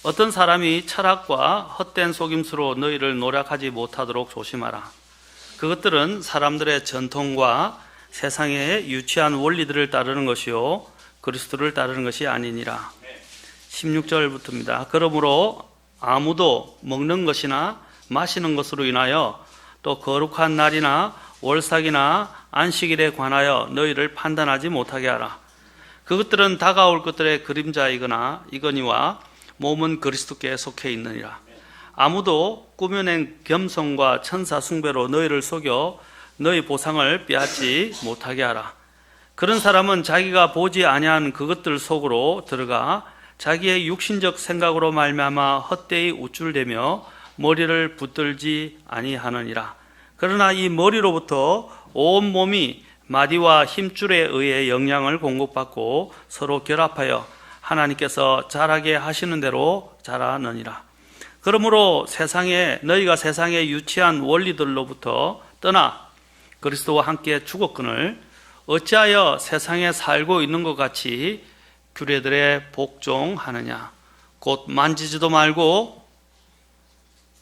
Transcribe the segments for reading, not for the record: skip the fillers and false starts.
어떤 사람이 철학과 헛된 속임수로 너희를 노략하지 못하도록 조심하라. 그것들은 사람들의 전통과 세상의 유치한 원리들을 따르는 것이요 그리스도를 따르는 것이 아니니라. 16절부터입니다. 그러므로 아무도 먹는 것이나 마시는 것으로 인하여 또 거룩한 날이나 월삭이나 안식일에 관하여 너희를 판단하지 못하게 하라. 그것들은 다가올 것들의 그림자이거나 이거니와 몸은 그리스도께 속해 있느니라. 아무도 꾸며낸 겸손과 천사 숭배로 너희를 속여 너희 보상을 빼앗지 못하게 하라. 그런 사람은 자기가 보지 아니한 그것들 속으로 들어가 자기의 육신적 생각으로 말미암아 헛되이 우쭐대며 머리를 붙들지 아니하느니라. 그러나 이 머리로부터 온 몸이 마디와 힘줄에 의해 영양을 공급받고 서로 결합하여 하나님께서 자라게 하시는 대로 자라느니라. 그러므로 너희가 세상의 유치한 원리들로부터 떠나 그리스도와 함께 죽었거늘 어찌하여 세상에 살고 있는 것 같이 규례들에 복종하느냐. 곧 만지지도 말고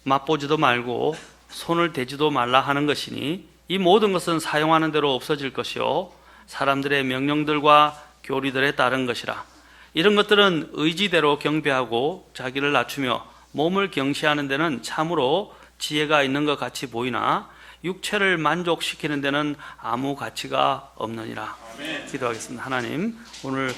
맛보지도 말고 손을 대지도 말라 하는 것이니 이 모든 것은 사용하는 대로 없어질 것이요 사람들의 명령들과 교리들에 따른 것이라. 이런 것들은 의지대로 경배하고 자기를 낮추며 몸을 경시하는 데는 참으로 지혜가 있는 것 같이 보이나 육체를 만족시키는 데는 아무 가치가 없느니라. 아멘. 기도하겠습니다. 하나님, 오늘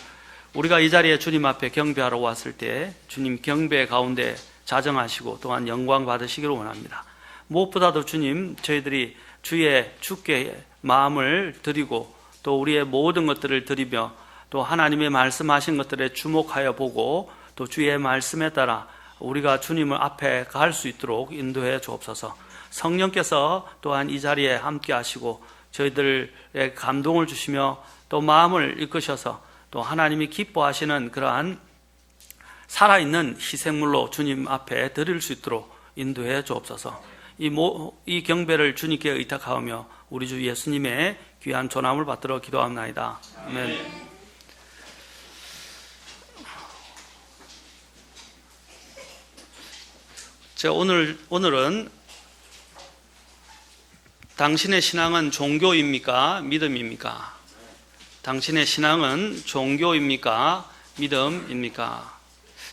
우리가 이 자리에 주님 앞에 경배하러 왔을 때 주님 경배 가운데 자정하시고 또한 영광 받으시기를 원합니다. 무엇보다도 주님, 저희들이 주께 마음을 드리고 또 우리의 모든 것들을 드리며 또 하나님의 말씀하신 것들에 주목하여 보고 또 주의 말씀에 따라 우리가 주님을 앞에 갈 수 있도록 인도해 주옵소서. 성령께서 또한 이 자리에 함께 하시고 저희들의 감동을 주시며 또 마음을 이끄셔서 또 하나님이 기뻐하시는 그러한 살아있는 희생물로 주님 앞에 드릴 수 있도록 인도해 주옵소서. 이 경배를 주님께 의탁하오며 우리 주 예수님의 귀한 존함을 받들어 기도합나이다. 아멘. 오늘은 당신의 신앙은 종교입니까? 믿음입니까? 당신의 신앙은 종교입니까? 믿음입니까?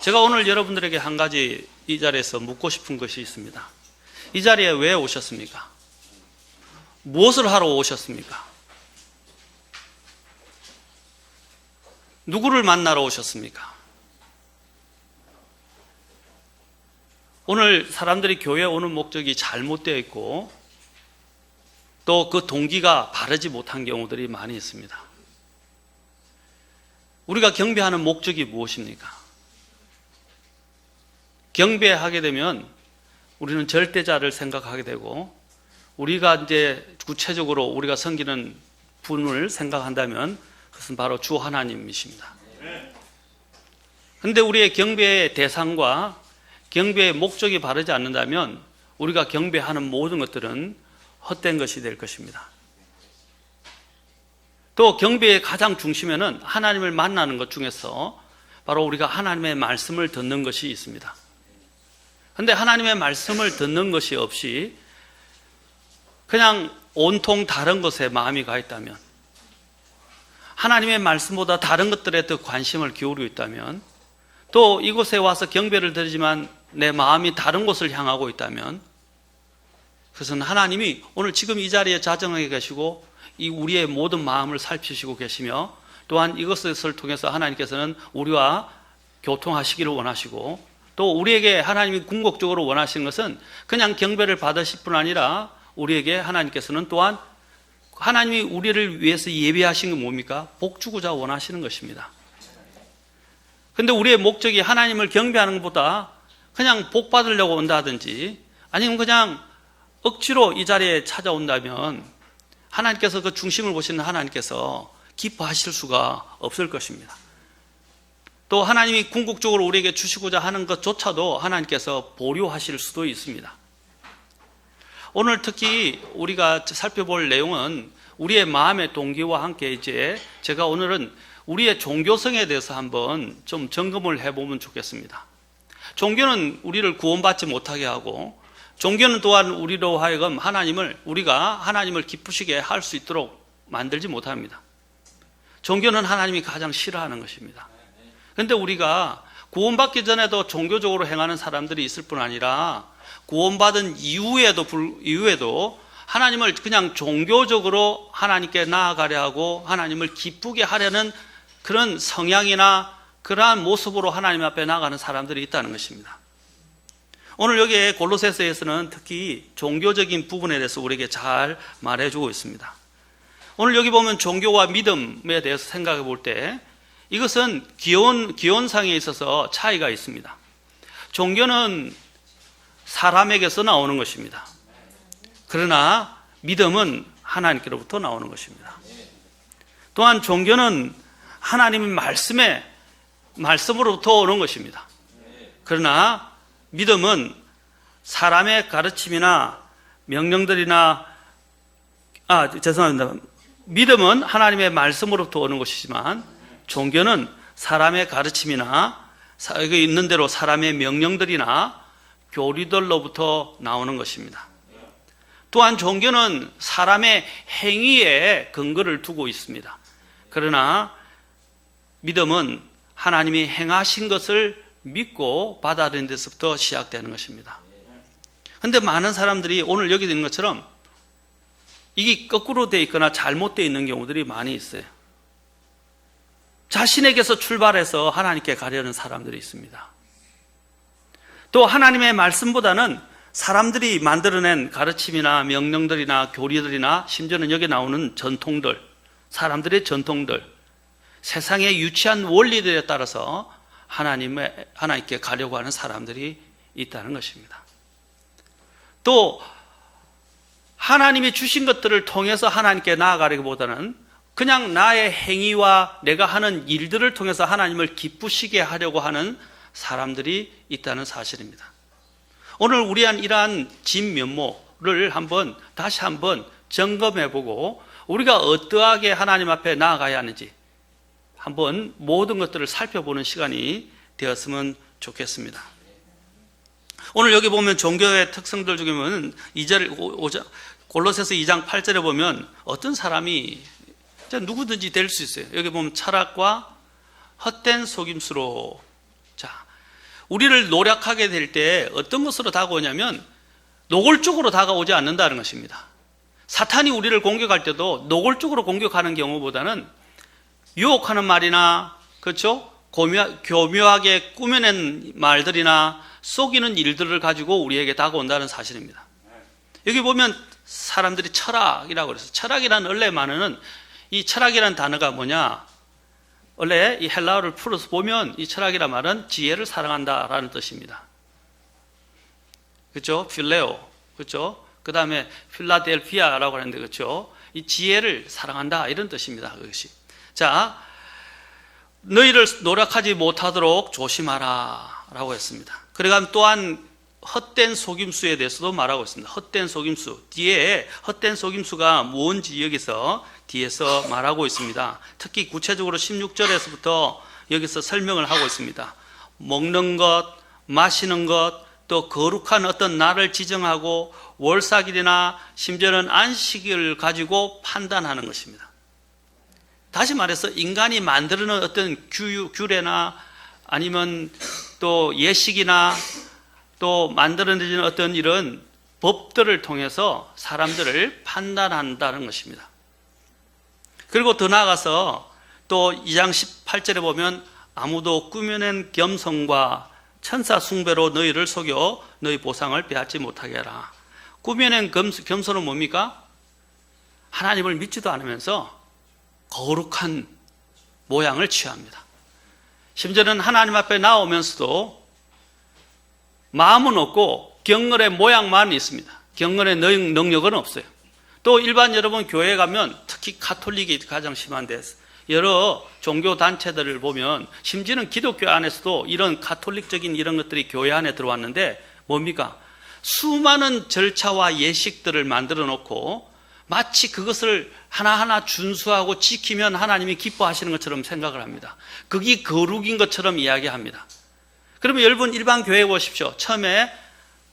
제가 오늘 여러분들에게 한 가지 이 자리에서 묻고 싶은 것이 있습니다. 이 자리에 왜 오셨습니까? 무엇을 하러 오셨습니까? 누구를 만나러 오셨습니까? 오늘 사람들이 교회에 오는 목적이 잘못되어 있고 또 그 동기가 바르지 못한 경우들이 많이 있습니다. 우리가 경배하는 목적이 무엇입니까? 경배하게 되면 우리는 절대자를 생각하게 되고 우리가 이제 구체적으로 우리가 섬기는 분을 생각한다면 그것은 바로 주 하나님이십니다. 그런데 우리의 경배의 대상과 경배의 목적이 바르지 않는다면 우리가 경배하는 모든 것들은 헛된 것이 될 것입니다. 또 경배의 가장 중심에는 하나님을 만나는 것 중에서 바로 우리가 하나님의 말씀을 듣는 것이 있습니다. 그런데 하나님의 말씀을 듣는 것이 없이 그냥 온통 다른 것에 마음이 가 있다면, 하나님의 말씀보다 다른 것들에 더 관심을 기울이고 있다면, 또 이곳에 와서 경배를 드리지만 내 마음이 다른 곳을 향하고 있다면 그것은 하나님이 오늘 지금 이 자리에 자정하게 계시고 이 우리의 모든 마음을 살피시고 계시며 또한 이것을 통해서 하나님께서는 우리와 교통하시기를 원하시고 또 우리에게 하나님이 궁극적으로 원하시는 것은 그냥 경배를 받으실 뿐 아니라 우리에게 하나님께서는 또한 하나님이 우리를 위해서 예비하신 게 뭡니까? 복 주고자 원하시는 것입니다. 그런데 우리의 목적이 하나님을 경배하는 것보다 그냥 복 받으려고 온다든지 아니면 그냥 억지로 이 자리에 찾아온다면 하나님께서 그 중심을 보시는 하나님께서 기뻐하실 수가 없을 것입니다. 또 하나님이 궁극적으로 우리에게 주시고자 하는 것조차도 하나님께서 보류하실 수도 있습니다. 오늘 특히 우리가 살펴볼 내용은 우리의 마음의 동기와 함께 이제 제가 오늘은 우리의 종교성에 대해서 한번 좀 점검을 해보면 좋겠습니다. 종교는 우리를 구원받지 못하게 하고, 종교는 또한 우리로 하여금 우리가 하나님을 기쁘시게 할 수 있도록 만들지 못합니다. 종교는 하나님이 가장 싫어하는 것입니다. 그런데 우리가 구원받기 전에도 종교적으로 행하는 사람들이 있을 뿐 아니라 구원받은 이후에도 하나님을 그냥 종교적으로 하나님께 나아가려 하고 하나님을 기쁘게 하려는 그런 성향이나 그러한 모습으로 하나님 앞에 나아가는 사람들이 있다는 것입니다. 오늘 여기에 골로새서에서는 특히 종교적인 부분에 대해서 우리에게 잘 말해주고 있습니다. 오늘 여기 보면 종교와 믿음에 대해서 생각해 볼 때 이것은 기원상에 있어서 차이가 있습니다. 종교는 사람에게서 나오는 것입니다. 그러나 믿음은 하나님께로부터 나오는 것입니다. 또한 종교는 하나님의 말씀으로부터 오는 것입니다. 그러나 믿음은 사람의 가르침이나 명령들이나 믿음은 하나님의 말씀으로부터 오는 것이지만 종교는 사람의 가르침이나 여기 있는 대로 사람의 명령들이나 교리들로부터 나오는 것입니다. 또한 종교는 사람의 행위에 근거를 두고 있습니다. 그러나 믿음은 하나님이 행하신 것을 믿고 받아들이는 데서부터 시작되는 것입니다. 그런데 많은 사람들이 오늘 여기 있는 것처럼 이게 거꾸로 되어 있거나 잘못되어 있는 경우들이 많이 있어요. 자신에게서 출발해서 하나님께 가려는 사람들이 있습니다. 또 하나님의 말씀보다는 사람들이 만들어낸 가르침이나 명령들이나 교리들이나 심지어는 여기 나오는 전통들, 사람들의 전통들, 세상의 유치한 원리들에 따라서 하나님께 가려고 하는 사람들이 있다는 것입니다. 또 하나님이 주신 것들을 통해서 하나님께 나아가기보다는 그냥 나의 행위와 내가 하는 일들을 통해서 하나님을 기쁘시게 하려고 하는 사람들이 있다는 사실입니다. 오늘 우리한 이러한 진면모를 다시 한번 점검해보고 우리가 어떠하게 하나님 앞에 나아가야 하는지 한번 모든 것들을 살펴보는 시간이 되었으면 좋겠습니다. 오늘 여기 보면 종교의 특성들 중에 보면 골로새서 2장 8절에 보면 어떤 사람이 누구든지 될 수 있어요. 여기 보면 철학과 헛된 속임수로, 우리를 노력하게 될 때 어떤 것으로 다가오냐면 노골적으로 다가오지 않는다는 것입니다. 사탄이 우리를 공격할 때도 노골적으로 공격하는 경우보다는 유혹하는 말이나, 그렇죠? 교묘하게 꾸며낸 말들이나 속이는 일들을 가지고 우리에게 다가온다는 사실입니다. 여기 보면 사람들이 철학이라고 그래서, 철학이라는 원래 말은, 이 철학이라는 단어가 뭐냐? 원래 이 헬라어를 풀어서 보면 이 철학이란 말은 지혜를 사랑한다라는 뜻입니다. 그렇죠? 필레오, 그렇죠? 그 다음에 필라델피아라고 하는데, 그렇죠? 이 지혜를 사랑한다, 이런 뜻입니다. 그것이. 자, 너희를 노력하지 못하도록 조심하라 라고 했습니다. 그러니까 또한 헛된 속임수에 대해서도 말하고 있습니다. 헛된 속임수, 뒤에 헛된 속임수가 뭔지 여기서 뒤에서 말하고 있습니다. 특히 구체적으로 16절에서부터 여기서 설명을 하고 있습니다. 먹는 것, 마시는 것, 또 거룩한 어떤 날을 지정하고 월삭일이나 심지어는 안식일을 가지고 판단하는 것입니다. 다시 말해서 인간이 만들어놓은 어떤 규례나 아니면 또 예식이나 또 만들어내는 어떤 이런 법들을 통해서 사람들을 판단한다는 것입니다. 그리고 더 나아가서 또 2장 18절에 보면 아무도 꾸며낸 겸손과 천사 숭배로 너희를 속여 너희 보상을 빼앗지 못하게 하라. 꾸며낸 겸손은 뭡니까? 하나님을 믿지도 않으면서 거룩한 모양을 취합니다. 심지어는 하나님 앞에 나오면서도 마음은 없고 경건의 모양만 있습니다. 경건의 능력은 없어요. 또 일반 여러분 교회에 가면 특히 가톨릭이 가장 심한데 여러 종교 단체들을 보면 심지어는 기독교 안에서도 이런 가톨릭적인 이런 것들이 교회 안에 들어왔는데 뭡니까? 수많은 절차와 예식들을 만들어 놓고 마치 그것을 하나하나 준수하고 지키면 하나님이 기뻐하시는 것처럼 생각을 합니다. 그게 거룩인 것처럼 이야기합니다. 그러면 여러분 일반 교회 보십시오. 처음에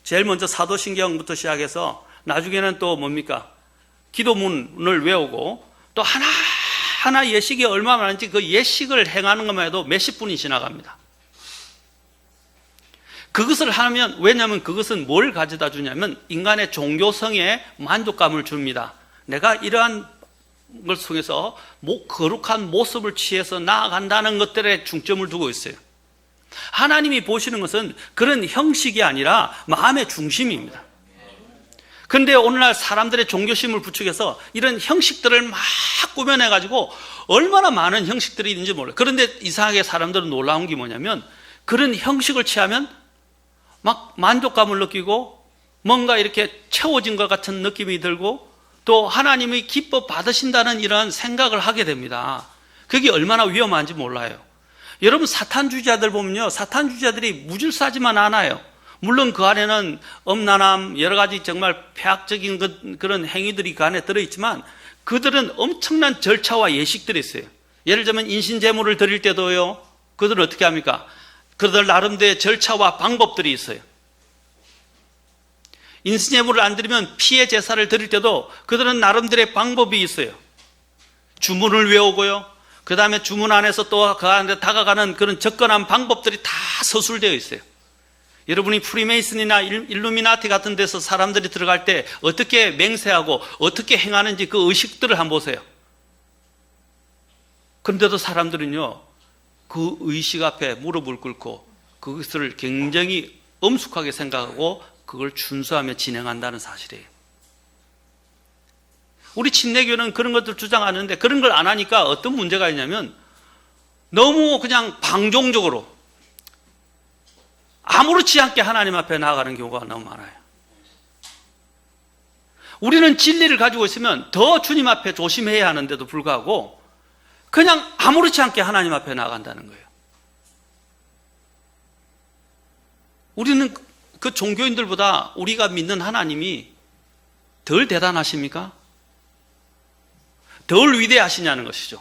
제일 먼저 사도신경부터 시작해서 나중에는 또 뭡니까? 기도문을 외우고 또 하나 예식이 얼마나 많은지 그 예식을 행하는 것만 해도 몇십 분이 지나갑니다. 그것을 하면, 왜냐하면 그것은 뭘 가져다 주냐면 인간의 종교성에 만족감을 줍니다. 내가 이러한 걸 통해서 거룩한 모습을 취해서 나아간다는 것들에 중점을 두고 있어요. 하나님이 보시는 것은 그런 형식이 아니라 마음의 중심입니다. 그런데 오늘날 사람들의 종교심을 부추겨서 이런 형식들을 막 꾸며내가지고 얼마나 많은 형식들이 있는지 몰라요. 그런데 이상하게 사람들은 놀라운 게 뭐냐면 그런 형식을 취하면 막 만족감을 느끼고 뭔가 이렇게 채워진 것 같은 느낌이 들고 또 하나님이 기뻐 받으신다는 이런 생각을 하게 됩니다. 그게 얼마나 위험한지 몰라요. 여러분 사탄주의자들 보면요, 사탄주의자들이 무질서하지만 않아요. 물론 그 안에는 음란함, 여러 가지 정말 폐악적인 그런 행위들이 그 안에 들어있지만 그들은 엄청난 절차와 예식들이 있어요. 예를 들면 인신제물을 드릴 때도요, 그들은 어떻게 합니까? 그들 나름대로의 절차와 방법들이 있어요. 인신제물을 안 드리면 피해 제사를 드릴 때도 그들은 나름대로의 방법이 있어요. 주문을 외우고요, 그 다음에 주문 안에서 또 그 안에 다가가는 그런 접근한 방법들이 다 서술되어 있어요. 여러분이 프리메이슨이나 일루미나티 같은 데서 사람들이 들어갈 때 어떻게 맹세하고 어떻게 행하는지 그 의식들을 한번 보세요. 그런데도 사람들은요, 그 의식 앞에 무릎을 꿇고 그것을 굉장히 엄숙하게 생각하고 그걸 준수하며 진행한다는 사실이에요. 우리 침례교는 그런 것들 주장하는데 그런 걸 안 하니까 어떤 문제가 있냐면 너무 그냥 방종적으로 아무렇지 않게 하나님 앞에 나아가는 경우가 너무 많아요. 우리는 진리를 가지고 있으면 더 주님 앞에 조심해야 하는데도 불구하고 그냥 아무렇지 않게 하나님 앞에 나아간다는 거예요. 우리는 그 종교인들보다 우리가 믿는 하나님이 덜 대단하십니까? 덜 위대하시냐는 것이죠.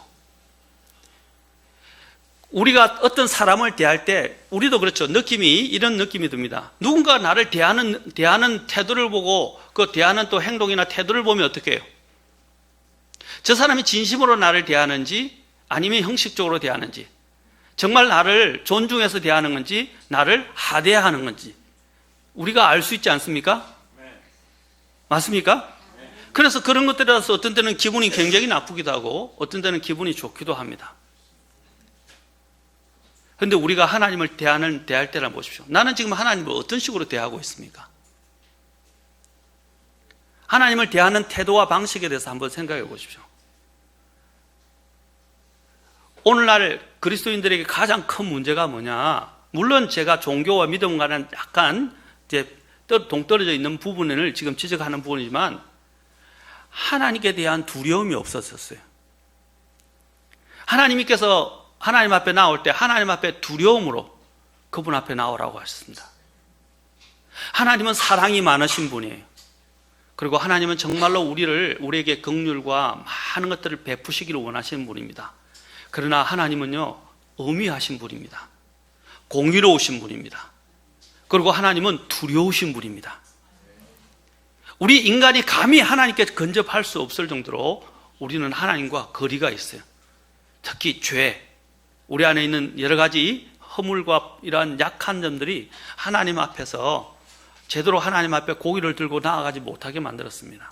우리가 어떤 사람을 대할 때 우리도 그렇죠. 이런 느낌이 듭니다. 누군가 나를 대하는 태도를 보고 그 대하는 또 행동이나 태도를 보면 어떻게 해요? 저 사람이 진심으로 나를 대하는지 아니면 형식적으로 대하는지, 정말 나를 존중해서 대하는 건지 나를 하대하는 건지 우리가 알 수 있지 않습니까? 맞습니까? 그래서 그런 것들이라서 어떤 때는 기분이 굉장히 나쁘기도 하고 어떤 때는 기분이 좋기도 합니다. 그런데 우리가 하나님을 대할 때를 보십시오. 나는 지금 하나님을 어떤 식으로 대하고 있습니까? 하나님을 대하는 태도와 방식에 대해서 한번 생각해 보십시오. 오늘날 그리스도인들에게 가장 큰 문제가 뭐냐? 물론 제가 종교와 믿음과는 약간 이제 동떨어져 있는 부분을 지금 지적하는 부분이지만 하나님께 대한 두려움이 없었어요. 하나님께서 하나님 앞에 나올 때 하나님 앞에 두려움으로 그분 앞에 나오라고 하셨습니다. 하나님은 사랑이 많으신 분이에요. 그리고 하나님은 정말로 우리에게 긍휼과 많은 것들을 베푸시기를 원하시는 분입니다. 그러나 하나님은요, 엄위하신 분입니다. 공의로우신 분입니다. 그리고 하나님은 두려우신 분입니다. 우리 인간이 감히 하나님께 근접할 수 없을 정도로 우리는 하나님과 거리가 있어요. 특히 죄, 우리 안에 있는 여러 가지 허물과 이러한 약한 점들이 하나님 앞에서 제대로 하나님 앞에 고기를 들고 나아가지 못하게 만들었습니다.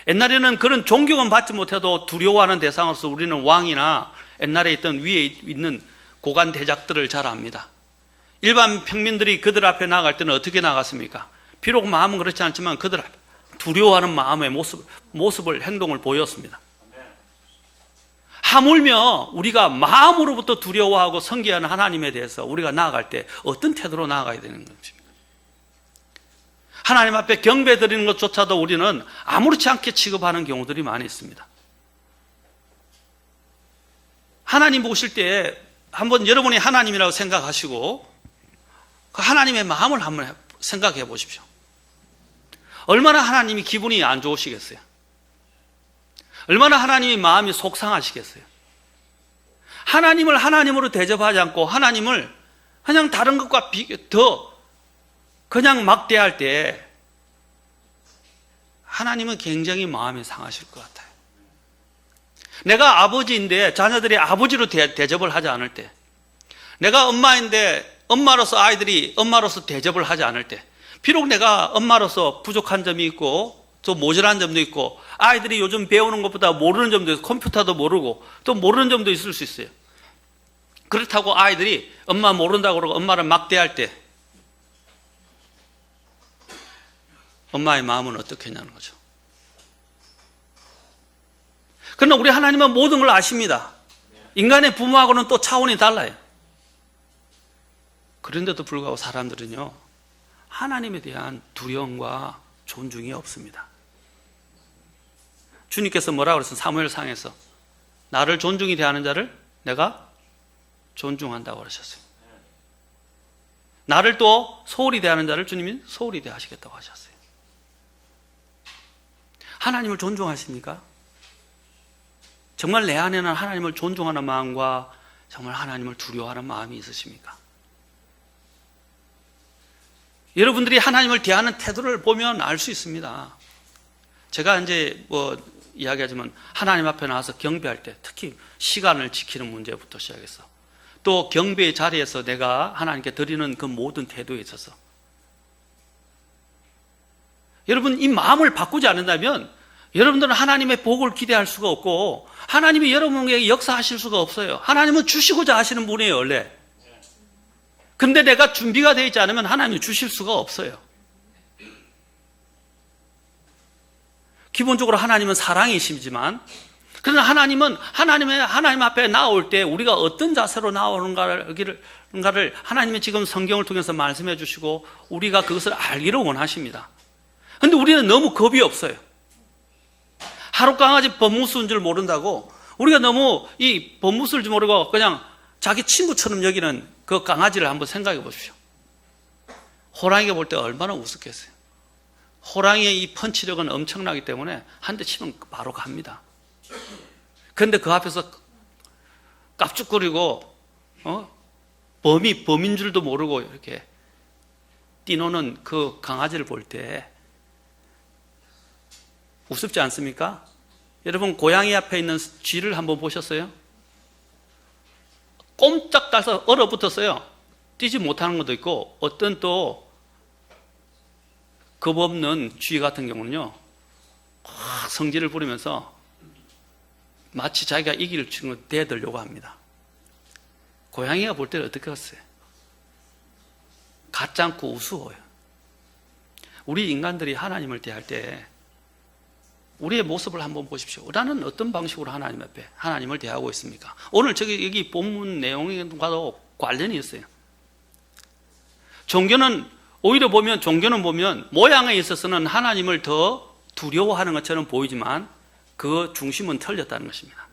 옛날에는 그런 존경은 받지 못해도 두려워하는 대상으로서 우리는 왕이나 옛날에 있던 위에 있는 고관 대작들을 잘 압니다. 일반 평민들이 그들 앞에 나아갈 때는 어떻게 나갔습니까? 비록 마음은 그렇지 않지만 그들 앞에 두려워하는 마음의 모습을 행동을 보였습니다. 하물며 우리가 마음으로부터 두려워하고 섬기하는 하나님에 대해서 우리가 나아갈 때 어떤 태도로 나아가야 되는 것입니까? 하나님 앞에 경배 드리는 것조차도 우리는 아무렇지 않게 취급하는 경우들이 많이 있습니다. 하나님 보실 때 한번 여러분이 하나님이라고 생각하시고 그 하나님의 마음을 한번 생각해 보십시오. 얼마나 하나님이 기분이 안 좋으시겠어요? 얼마나 하나님이 마음이 속상하시겠어요? 하나님을 하나님으로 대접하지 않고 하나님을 그냥 다른 것과 더 그냥 막대할 때 하나님은 굉장히 마음이 상하실 것 같아요. 내가 아버지인데 자녀들이 아버지로 대접을 하지 않을 때, 내가 엄마인데 엄마로서 아이들이 엄마로서 대접을 하지 않을 때, 비록 내가 엄마로서 부족한 점이 있고 또 모자란 점도 있고 아이들이 요즘 배우는 것보다 모르는 점도 있고 컴퓨터도 모르고 또 모르는 점도 있을 수 있어요. 그렇다고 아이들이 엄마 모른다고 그러고 엄마를 막대할 때 엄마의 마음은 어떻게 했냐는 거죠. 그러나 우리 하나님은 모든 걸 아십니다. 인간의 부모하고는 또 차원이 달라요. 그런데도 불구하고 사람들은요, 하나님에 대한 두려움과 존중이 없습니다. 주님께서 뭐라고 그랬어요? 사무엘상에서 나를 존중히 대하는 자를 내가 존중한다고 그러셨어요. 나를 또 소홀히 대하는 자를 주님이 소홀히 대하시겠다고 하셨어요. 하나님을 존중하십니까? 정말 내 안에는 하나님을 존중하는 마음과 정말 하나님을 두려워하는 마음이 있으십니까? 여러분들이 하나님을 대하는 태도를 보면 알 수 있습니다. 제가 이제 이야기하지만 하나님 앞에 나와서 경배할 때 특히 시간을 지키는 문제부터 시작해서 또 경배의 자리에서 내가 하나님께 드리는 그 모든 태도에 있어서 여러분 이 마음을 바꾸지 않는다면 여러분들은 하나님의 복을 기대할 수가 없고 하나님이 여러분에게 역사하실 수가 없어요. 하나님은 주시고자 하시는 분이에요 원래. 근데 내가 준비가 되어 있지 않으면 하나님이 주실 수가 없어요. 기본적으로 하나님은 사랑이시지만 그러나 하나님은 하나님 앞에 나올 때 우리가 어떤 자세로 나오는가를 하나님이 지금 성경을 통해서 말씀해 주시고 우리가 그것을 알기를 원하십니다. 그런데 우리는 너무 겁이 없어요. 하루 강아지 법무수인 줄 모른다고 우리가 너무 이 법무수일 줄 모르고 그냥 자기 친구처럼 여기는 그 강아지를 한번 생각해 보십시오. 호랑이가 볼 때 얼마나 우습겠어요. 호랑이의 이 펀치력은 엄청나기 때문에 한 대 치면 바로 갑니다. 그런데 그 앞에서 깝죽거리고 범인 줄도 모르고 이렇게 뛰노는 그 강아지를 볼 때 우습지 않습니까? 여러분 고양이 앞에 있는 쥐를 한번 보셨어요? 꼼짝 따서 얼어붙었어요. 뛰지 못하는 것도 있고 어떤 또 겁 없는 쥐 같은 경우는요 성질을 부리면서 마치 자기가 이길 친구 대들려고 합니다. 고양이가 볼 때는 어떻게 했어요? 갖지 않고 우스워요. 우리 인간들이 하나님을 대할 때 우리의 모습을 한번 보십시오. 나는 어떤 방식으로 하나님 앞에 하나님을 대하고 있습니까? 오늘 여기 본문 내용과도 관련이 있어요. 종교는 보면 모양에 있어서는 하나님을 더 두려워하는 것처럼 보이지만 그 중심은 틀렸다는 것입니다.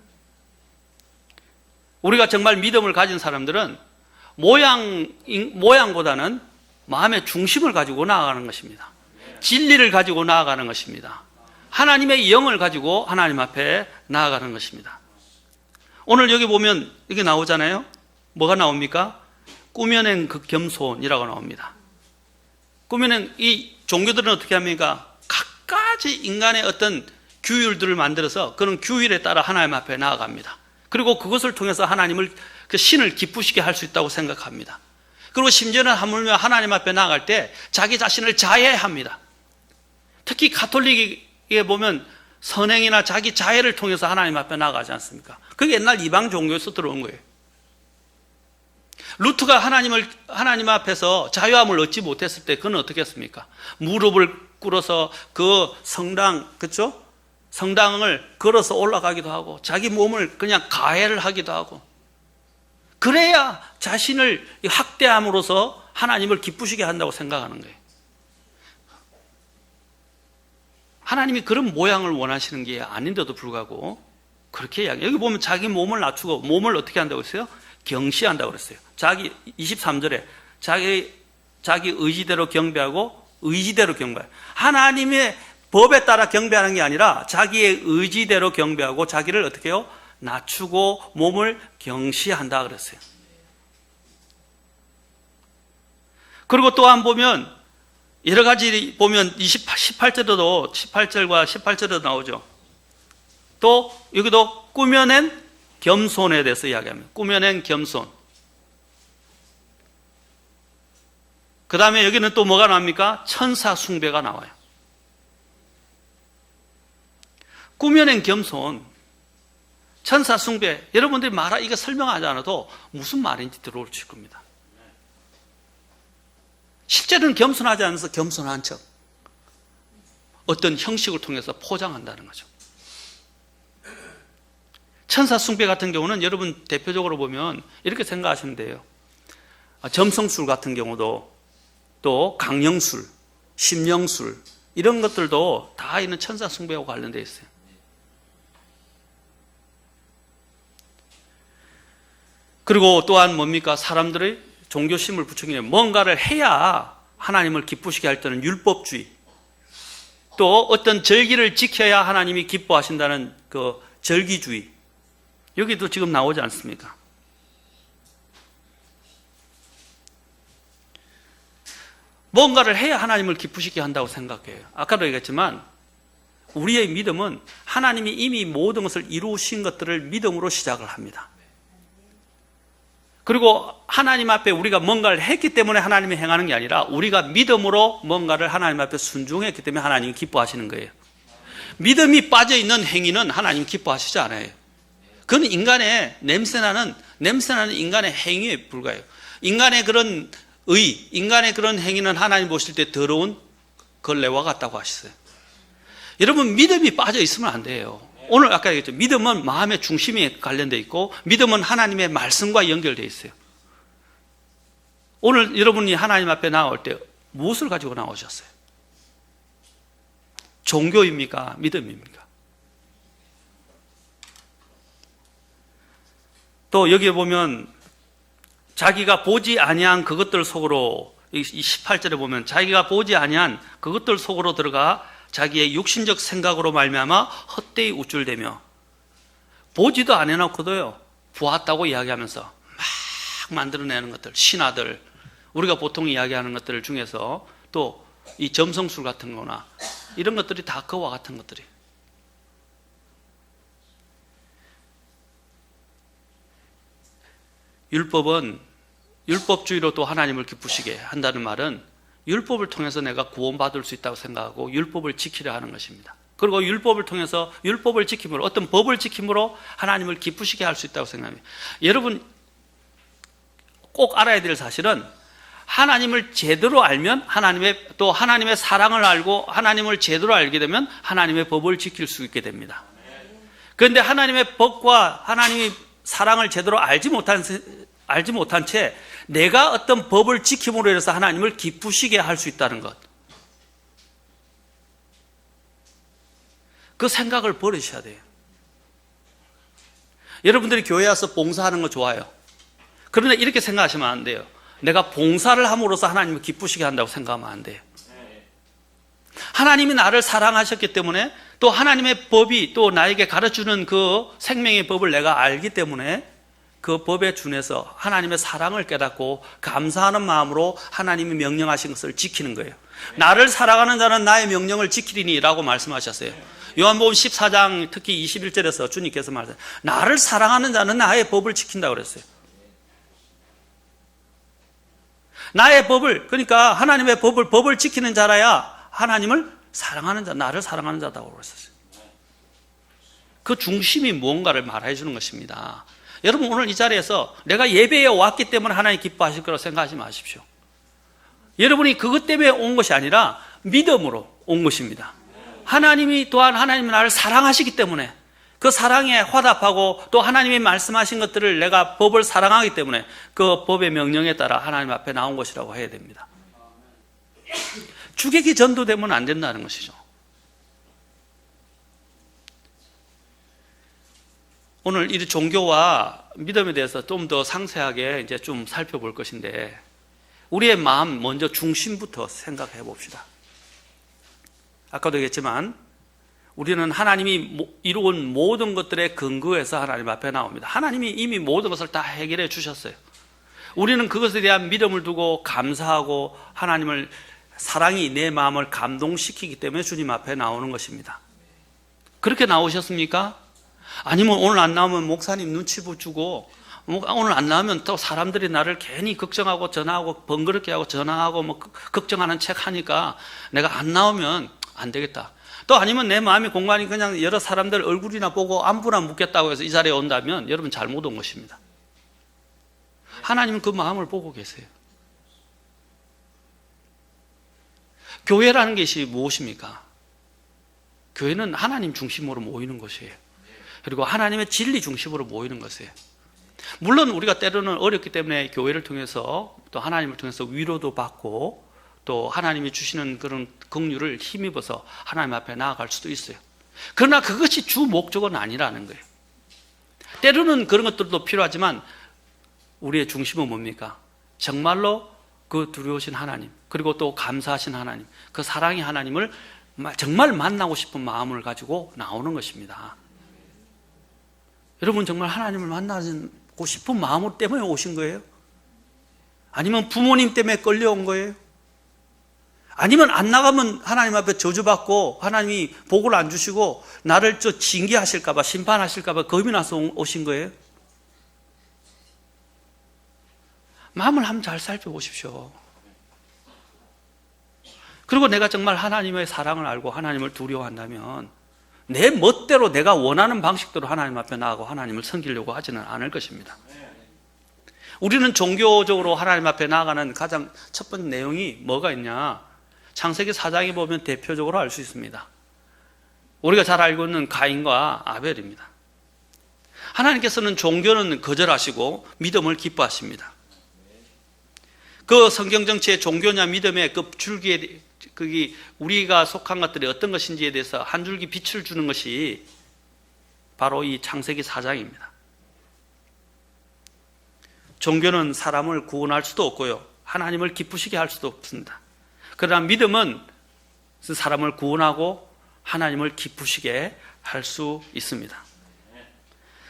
우리가 정말 믿음을 가진 사람들은 모양보다는 마음의 중심을 가지고 나아가는 것입니다. 진리를 가지고 나아가는 것입니다. 하나님의 영을 가지고 하나님 앞에 나아가는 것입니다. 오늘 여기 보면 이게 나오잖아요. 뭐가 나옵니까? 꾸며낸 극겸손이라고 나옵니다. 꾸며낸 이 종교들은 어떻게 합니까? 각가지 인간의 어떤 규율들을 만들어서 그런 규율에 따라 하나님 앞에 나아갑니다. 그리고 그것을 통해서 하나님을 그 신을 기쁘시게 할 수 있다고 생각합니다. 그리고 심지어는 하물며 하나님 앞에 나아갈 때 자기 자신을 자해합니다. 특히 가톨릭에 보면 선행이나 자기 자해를 통해서 하나님 앞에 나아가지 않습니까? 그게 옛날 이방 종교에서 들어온 거예요. 루트가 하나님 앞에서 자유함을 얻지 못했을 때 그는 어떻게 했습니까? 무릎을 꿇어서 그 성당, 그렇죠? 성당을 걸어서 올라가기도 하고 자기 몸을 그냥 가해를 하기도 하고 그래야 자신을 학대함으로써 하나님을 기쁘시게 한다고 생각하는 거예요. 하나님이 그런 모양을 원하시는 게 아닌데도 불구하고 그렇게 이야기해요. 여기 보면 자기 몸을 낮추고 몸을 어떻게 한다고 했어요? 경시한다고 그랬어요. 23절에 자기 의지대로 경배하고 의지대로 경배해요. 하나님의 법에 따라 경배하는 게 아니라 자기의 의지대로 경배하고 자기를 어떻게 해요? 낮추고 몸을 경시한다 그랬어요. 그리고 또한 보면 여러 가지 보면 18절에도 18절과 18절에도 나오죠. 또 여기도 꾸며낸 겸손에 대해서 이야기합니다. 꾸며낸 겸손. 그 다음에 여기는 또 뭐가 나옵니까? 천사 숭배가 나와요. 꾸며낸 겸손, 천사 숭배. 여러분들이 이거 설명하지 않아도 무슨 말인지 들어올 겁니다. 실제로는 겸손하지 않아서 겸손한 척, 어떤 형식을 통해서 포장한다는 거죠. 천사 숭배 같은 경우는 여러분 대표적으로 보면 이렇게 생각하시면 돼요. 점성술 같은 경우도, 또 강령술, 심령술, 이런 것들도 다 이는 천사 숭배와 관련되어 있어요. 그리고 또한 뭡니까? 사람들의 종교심을 부추기는 뭔가를 해야 하나님을 기쁘시게 할 때는 율법주의, 또 어떤 절기를 지켜야 하나님이 기뻐하신다는 그 절기주의, 여기도 지금 나오지 않습니까? 뭔가를 해야 하나님을 기쁘시게 한다고 생각해요. 아까도 얘기했지만 우리의 믿음은 하나님이 이미 모든 것을 이루신 것들을 믿음으로 시작을 합니다. 그리고 하나님 앞에 우리가 뭔가를 했기 때문에 하나님이 행하는 게 아니라 우리가 믿음으로 뭔가를 하나님 앞에 순종했기 때문에 하나님이 기뻐하시는 거예요. 믿음이 빠져있는 행위는 하나님 기뻐하시지 않아요. 그건 인간의 냄새나는 인간의 행위에 불과해요. 인간의 그런 인간의 그런 행위는 하나님 보실 때 더러운 걸레와 같다고 하셨어요. 여러분, 믿음이 빠져있으면 안 돼요. 오늘 아까 얘기했죠. 믿음은 마음의 중심에 관련되어 있고 믿음은 하나님의 말씀과 연결되어 있어요. 오늘 여러분이 하나님 앞에 나올 때 무엇을 가지고 나오셨어요? 종교입니까? 믿음입니까? 또 여기에 보면 자기가 보지 아니한 그것들 속으로, 이 18절에 보면 자기가 보지 아니한 그것들 속으로 들어가 자기의 육신적 생각으로 말미암아 헛되이 우쭐대며, 보지도 안 해놓고도요 보았다고 이야기하면서 막 만들어내는 것들, 신화들, 우리가 보통 이야기하는 것들 중에서 또 이 점성술 같은 거나 이런 것들이 다 그와 같은 것들이. 율법은, 율법주의로 또 하나님을 기쁘시게 한다는 말은 율법을 통해서 내가 구원받을 수 있다고 생각하고 율법을 지키려 하는 것입니다. 그리고 율법을 통해서, 율법을 지킴으로, 어떤 법을 지킴으로 하나님을 기쁘시게 할 수 있다고 생각합니다. 여러분 꼭 알아야 될 사실은 하나님을 제대로 알면 하나님의 사랑을 알고 하나님을 제대로 알게 되면 하나님의 법을 지킬 수 있게 됩니다. 그런데 하나님의 법과 하나님의 사랑을 제대로 알지 못한 채 내가 어떤 법을 지킴으로 해서 하나님을 기쁘시게 할 수 있다는 것, 그 생각을 버리셔야 돼요. 여러분들이 교회 와서 봉사하는 거 좋아요. 그런데 이렇게 생각하시면 안 돼요. 내가 봉사를 함으로써 하나님을 기쁘시게 한다고 생각하면 안 돼요. 하나님이 나를 사랑하셨기 때문에, 또 하나님의 법이 또 나에게 가르쳐주는 그 생명의 법을 내가 알기 때문에 그 법에 준해서 하나님의 사랑을 깨닫고 감사하는 마음으로 하나님이 명령하신 것을 지키는 거예요. 나를 사랑하는 자는 나의 명령을 지키리니 라고 말씀하셨어요. 요한복음 14장 특히 21절에서 주님께서 말씀하셨어요. 나를 사랑하는 자는 나의 법을 지킨다고 그랬어요. 나의 법을, 그러니까 하나님의 법을 지키는 자라야 하나님을 사랑하는 자, 나를 사랑하는 자다고 그랬었어요. 그 중심이 무언가를 말해 주는 것입니다. 여러분, 오늘 이 자리에서 내가 예배에 왔기 때문에 하나님 기뻐하실 거라고 생각하지 마십시오. 여러분이 그것 때문에 온 것이 아니라 믿음으로 온 것입니다. 하나님이 또한 하나님이 나를 사랑하시기 때문에 그 사랑에 화답하고 또 하나님이 말씀하신 것들을 내가 법을 사랑하기 때문에 그 법의 명령에 따라 하나님 앞에 나온 것이라고 해야 됩니다. 주객이 전도되면 안 된다는 것이죠. 오늘 이 종교와 믿음에 대해서 좀 더 상세하게 이제 좀 살펴볼 것인데, 우리의 마음 먼저 중심부터 생각해 봅시다. 아까도 얘기했지만 우리는 하나님이 이루은 모든 것들의 근거에서 하나님 앞에 나옵니다. 하나님이 이미 모든 것을 다 해결해 주셨어요. 우리는 그것에 대한 믿음을 두고 감사하고 하나님을 사랑이 내 마음을 감동시키기 때문에 주님 앞에 나오는 것입니다. 그렇게 나오셨습니까? 아니면 오늘 안 나오면 목사님 눈치 보주고, 오늘 안 나오면 또 사람들이 나를 괜히 걱정하고 전화하고 번거롭게 하고 전화하고 뭐 걱정하는 책 하니까 내가 안 나오면 안 되겠다. 또 아니면 내 마음의 공간이 그냥 여러 사람들 얼굴이나 보고 안부나 묻겠다고 해서 이 자리에 온다면 여러분 잘못 온 것입니다. 하나님은 그 마음을 보고 계세요. 교회라는 것이 무엇입니까? 교회는 하나님 중심으로 모이는 것이에요. 그리고 하나님의 진리 중심으로 모이는 것이에요. 물론 우리가 때로는 어렵기 때문에 교회를 통해서 또 하나님을 통해서 위로도 받고 또 하나님이 주시는 그런 긍휼을 힘입어서 하나님 앞에 나아갈 수도 있어요. 그러나 그것이 주 목적은 아니라는 거예요. 때로는 그런 것들도 필요하지만 우리의 중심은 뭡니까? 정말로 그 두려우신 하나님, 그리고 또 감사하신 하나님, 그 사랑의 하나님을 정말 만나고 싶은 마음을 가지고 나오는 것입니다. 여러분 정말 하나님을 만나고 싶은 마음 때문에 오신 거예요? 아니면 부모님 때문에 끌려온 거예요? 아니면 안 나가면 하나님 앞에 저주받고 하나님이 복을 안 주시고 나를 징계하실까 봐, 심판하실까 봐 겁이 나서 오신 거예요? 마음을 한번 잘 살펴보십시오. 그리고 내가 정말 하나님의 사랑을 알고 하나님을 두려워한다면 내 멋대로 내가 원하는 방식대로 하나님 앞에 나가고 하나님을 섬기려고 하지는 않을 것입니다. 우리는 종교적으로 하나님 앞에 나아가는 가장 첫 번째 내용이 뭐가 있냐? 창세기 4장에 보면 대표적으로 알 수 있습니다. 우리가 잘 알고 있는 가인과 아벨입니다. 하나님께서는 종교는 거절하시고 믿음을 기뻐하십니다. 그 성경 정치의 종교냐 믿음의 그 줄기에 그게 우리가 속한 것들이 어떤 것인지에 대해서 한 줄기 빛을 주는 것이 바로 이 창세기 4장입니다. 종교는 사람을 구원할 수도 없고요, 하나님을 기쁘시게 할 수도 없습니다. 그러나 믿음은 사람을 구원하고 하나님을 기쁘시게 할 수 있습니다.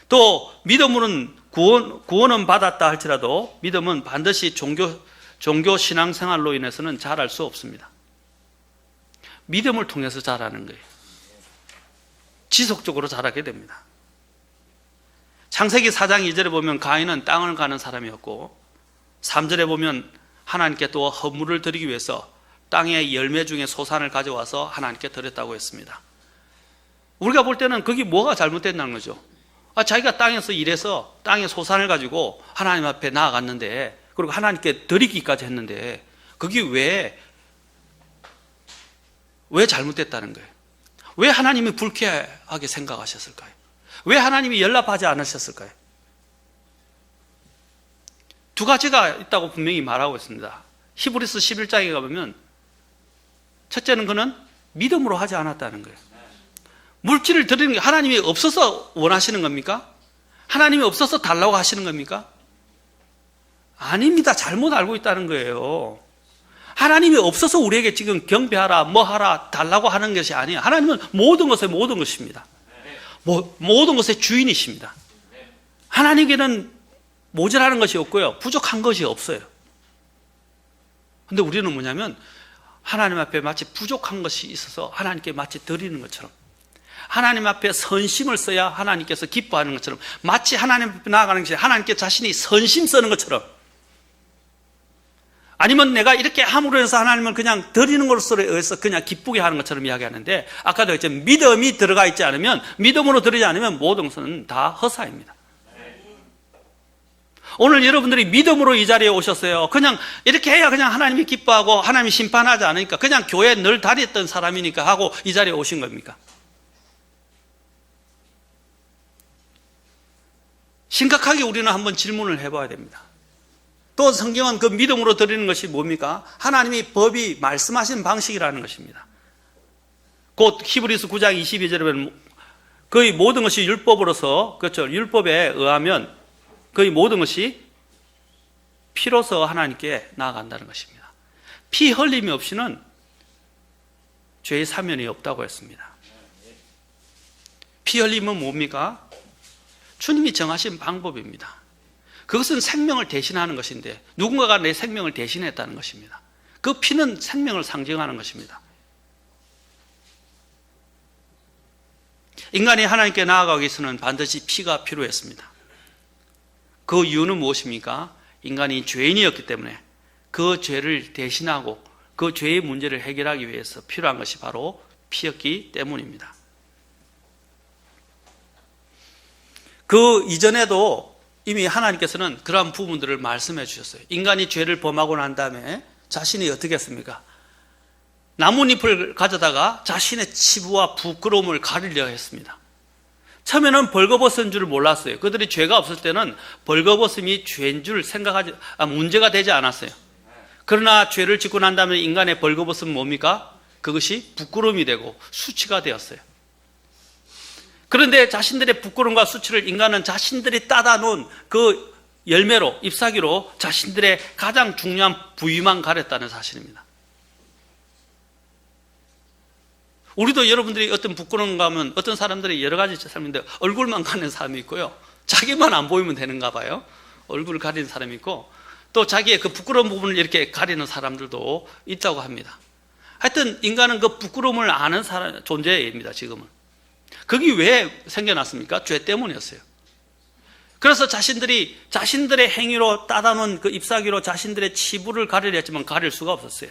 또 믿음으로는 구원은 받았다 할지라도 믿음은 반드시 종교 신앙생활로 인해서는 자랄 수 없습니다. 믿음을 통해서 자라는 거예요. 지속적으로 자라게 됩니다. 창세기 4장 2절에 보면 가인은 땅을 가는 사람이었고 3절에 보면 하나님께 또 헌물을 드리기 위해서 땅의 열매 중에 소산을 가져와서 하나님께 드렸다고 했습니다. 우리가 볼 때는 그게 뭐가 잘못됐다는 거죠. 자기가 땅에서 일해서 땅의 소산을 가지고 하나님 앞에 나아갔는데, 그리고 하나님께 드리기까지 했는데 그게 왜 잘못됐다는 거예요? 왜 하나님이 불쾌하게 생각하셨을까요? 왜 하나님이 연락하지 않으셨을까요? 두 가지가 있다고 분명히 말하고 있습니다. 히브리서 11장에 가보면 첫째는 그는 믿음으로 하지 않았다는 거예요. 물질을 드리는 게 하나님이 없어서 원하시는 겁니까? 하나님이 없어서 달라고 하시는 겁니까? 아닙니다. 잘못 알고 있다는 거예요. 하나님이 없어서 우리에게 지금 경배하라, 뭐 하라, 달라고 하는 것이 아니에요. 하나님은 모든 것의 모든 것입니다. 모든 것의 주인이십니다. 하나님께는 모자라는 것이 없고요, 부족한 것이 없어요. 근데 우리는 뭐냐면 하나님 앞에 마치 부족한 것이 있어서 하나님께 마치 드리는 것처럼, 하나님 앞에 선심을 써야 하나님께서 기뻐하는 것처럼, 마치 하나님 앞에 나아가는 것이 하나님께 자신이 선심 쓰는 것처럼, 아니면 내가 이렇게 함으로 해서 하나님을 그냥 드리는 것으로 해서 그냥 기쁘게 하는 것처럼 이야기하는데, 아까도 했지만 믿음이 들어가 있지 않으면, 믿음으로 드리지 않으면 모든 것은 다 허사입니다. 오늘 여러분들이 믿음으로 이 자리에 오셨어요. 그냥 이렇게 해야 그냥 하나님이 기뻐하고 하나님이 심판하지 않으니까, 그냥 교회에 늘 다녔던 사람이니까 하고 이 자리에 오신 겁니까? 심각하게 우리는 한번 질문을 해봐야 됩니다. 또 성경은 그 믿음으로 드리는 것이 뭡니까? 하나님이 법이 말씀하신 방식이라는 것입니다. 곧 히브리서 9장 22절에 보면 거의 모든 것이 율법으로서, 그렇죠, 율법에 의하면 거의 모든 것이 피로서 하나님께 나아간다는 것입니다. 피 흘림이 없이는 죄의 사면이 없다고 했습니다. 피 흘림은 뭡니까? 주님이 정하신 방법입니다. 그것은 생명을 대신하는 것인데 누군가가 내 생명을 대신했다는 것입니다. 그 피는 생명을 상징하는 것입니다. 인간이 하나님께 나아가기 위해서는 반드시 피가 필요했습니다. 그 이유는 무엇입니까? 인간이 죄인이었기 때문에 그 죄를 대신하고 그 죄의 문제를 해결하기 위해서 필요한 것이 바로 피였기 때문입니다. 그 이전에도 이미 하나님께서는 그러한 부분들을 말씀해 주셨어요. 인간이 죄를 범하고 난 다음에 자신이 어떻게 했습니까? 나뭇잎을 가져다가 자신의 치부와 부끄러움을 가리려 했습니다. 처음에는 벌거벗은 줄 몰랐어요. 그들이 죄가 없을 때는 벌거벗음이 죄인 줄 문제가 되지 않았어요. 그러나 죄를 짓고 난 다음에 인간의 벌거벗음은 뭡니까? 그것이 부끄러움이 되고 수치가 되었어요. 그런데 자신들의 부끄러움과 수치를 인간은 자신들이 따다 놓은 그 열매로, 잎사귀로 자신들의 가장 중요한 부위만 가렸다는 사실입니다. 우리도 여러분들이 어떤 부끄러움가 하면 어떤 사람들이 여러 가지 삶인데 얼굴만 가리는 사람이 있고요. 자기만 안 보이면 되는가 봐요. 얼굴을 가리는 사람이 있고 또 자기의 그 부끄러운 부분을 이렇게 가리는 사람들도 있다고 합니다. 하여튼 인간은 그 부끄러움을 아는 존재입니다. 지금은. 그게 왜 생겨났습니까? 죄 때문이었어요. 그래서 자신들의 행위로 따다놓은 그 잎사귀로 자신들의 치부를 가리려 했지만 가릴 수가 없었어요.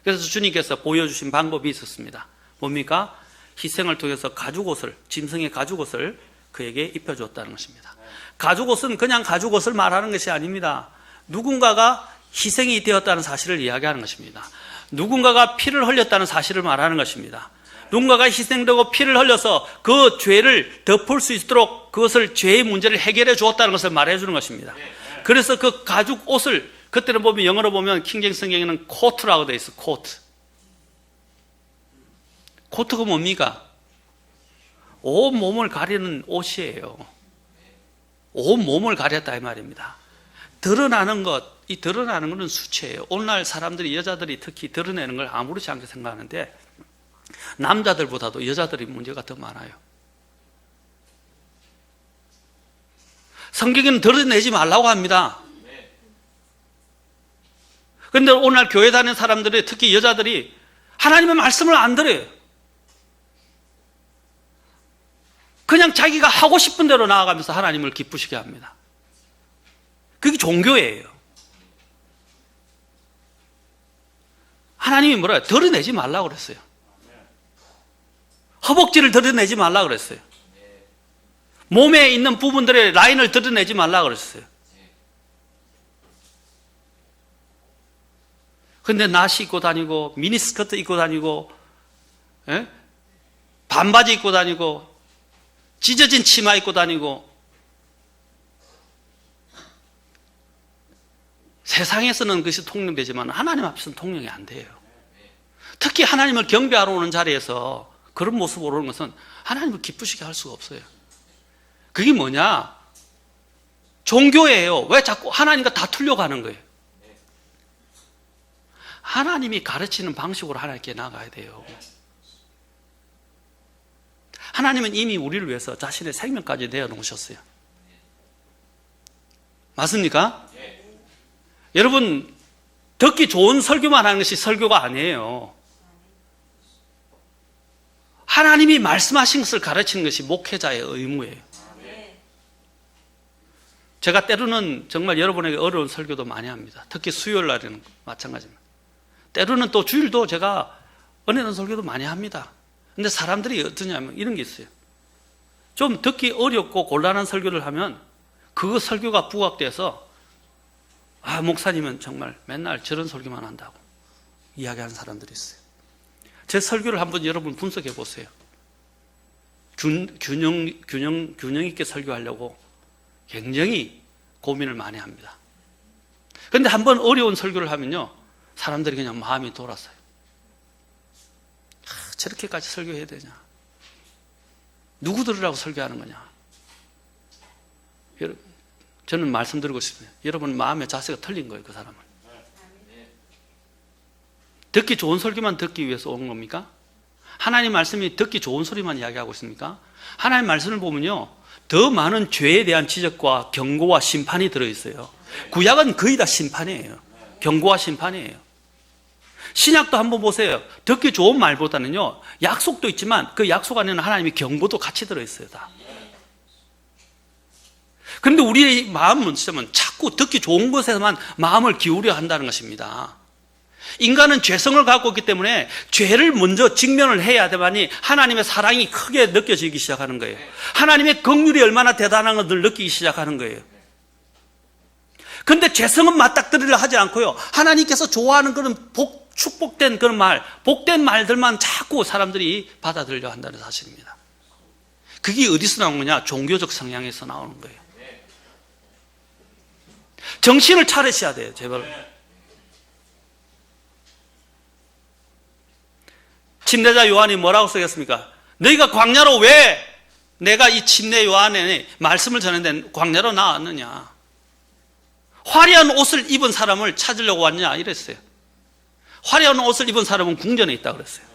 그래서 주님께서 보여주신 방법이 있었습니다. 뭡니까? 희생을 통해서 가죽옷을, 짐승의 가죽옷을 그에게 입혀주었다는 것입니다. 가죽옷은 그냥 가죽옷을 말하는 것이 아닙니다. 누군가가 희생이 되었다는 사실을 이야기하는 것입니다. 누군가가 피를 흘렸다는 사실을 말하는 것입니다. 누군가가 희생되고 피를 흘려서 그 죄를 덮을 수 있도록 그것을 죄의 문제를 해결해 주었다는 것을 말해 주는 것입니다. 그래서 그 가죽 옷을 그때는 보면 영어로 보면 킹제임스 성경에는 코트라고 되어 있어요. 코트. 코트가 뭡니까? 온 몸을 가리는 옷이에요. 온 몸을 가렸다 이 말입니다. 드러나는 것, 이 드러나는 것은 수치예요. 오늘날 사람들이, 여자들이 특히 드러내는 걸 아무렇지 않게 생각하는데 남자들보다도 여자들이 문제가 더 많아요. 성경에는 드러내지 말라고 합니다. 그런데 오늘날 교회 다니는 사람들이, 특히 여자들이 하나님의 말씀을 안 들어요. 그냥 자기가 하고 싶은 대로 나아가면서 하나님을 기쁘시게 합니다. 그게 종교예요. 하나님이 뭐라요? 드러내지 말라고 그랬어요. 허벅지를 드러내지 말라고 그랬어요. 몸에 있는 부분들의 라인을 드러내지 말라고 그랬어요. 근데 나시 입고 다니고 미니스커트 입고 다니고 반바지 입고 다니고 찢어진 치마 입고 다니고 세상에서는 그것이 통용되지만 하나님 앞에서는 통용이 안 돼요. 특히 하나님을 경배하러 오는 자리에서 그런 모습으로 오는 것은 하나님을 기쁘시게 할 수가 없어요. 그게 뭐냐? 종교예요. 왜 자꾸 하나님과 다투려고 하는 거예요? 하나님이 가르치는 방식으로 하나님께 나가야 돼요. 하나님은 이미 우리를 위해서 자신의 생명까지 내어놓으셨어요. 맞습니까? 여러분, 듣기 좋은 설교만 하는 것이 설교가 아니에요. 하나님이 말씀하신 것을 가르치는 것이 목회자의 의무예요. 제가 때로는 정말 여러분에게 어려운 설교도 많이 합니다. 특히 수요일 날에는 마찬가지입니다. 때로는 또 주일도 제가 은혜는 설교도 많이 합니다. 근데 사람들이 어떠냐면 이런 게 있어요. 좀 듣기 어렵고 곤란한 설교를 하면 그 설교가 부각돼서 목사님은 정말 맨날 저런 설교만 한다고 이야기하는 사람들이 있어요. 제 설교를 한번 여러분 분석해 보세요. 균형 있게 설교하려고 굉장히 고민을 많이 합니다. 그런데 한번 어려운 설교를 하면요, 사람들이 그냥 마음이 돌았어요. 저렇게까지 설교해야 되냐? 누구 들으라고 설교하는 거냐? 여러분, 저는 말씀드리고 싶습니다. 여러분 마음의 자세가 틀린 거예요, 그 사람은. 듣기 좋은 설교만 듣기 위해서 온 겁니까? 하나님 말씀이 듣기 좋은 소리만 이야기하고 있습니까? 하나님 말씀을 보면요, 더 많은 죄에 대한 지적과 경고와 심판이 들어있어요. 구약은 거의 다 심판이에요. 경고와 심판이에요. 신약도 한번 보세요. 듣기 좋은 말보다는요, 약속도 있지만 그 약속 안에는 하나님의 경고도 같이 들어있어요. 다. 그런데 우리의 마음은 자꾸 듣기 좋은 것에만 마음을 기울여 한다는 것입니다. 인간은 죄성을 갖고 있기 때문에 죄를 먼저 직면을 해야 되만이 하나님의 사랑이 크게 느껴지기 시작하는 거예요. 하나님의 긍휼이 얼마나 대단한 것을 느끼기 시작하는 거예요. 그런데 죄성은 맞닥뜨리려 하지 않고요, 하나님께서 좋아하는 그런 축복된 그런 말, 복된 말들만 자꾸 사람들이 받아들이려 한다는 사실입니다. 그게 어디서 나온 거냐? 종교적 성향에서 나오는 거예요. 정신을 차리셔야 돼요, 제발. 침례자 요한이 뭐라고 쓰겠습니까? 너희가 광야로 왜 내가 이 침례 요한의 말씀을 전했는데 광야로 나왔느냐? 화려한 옷을 입은 사람을 찾으려고 왔냐? 이랬어요. 화려한 옷을 입은 사람은 궁전에 있다고 그랬어요.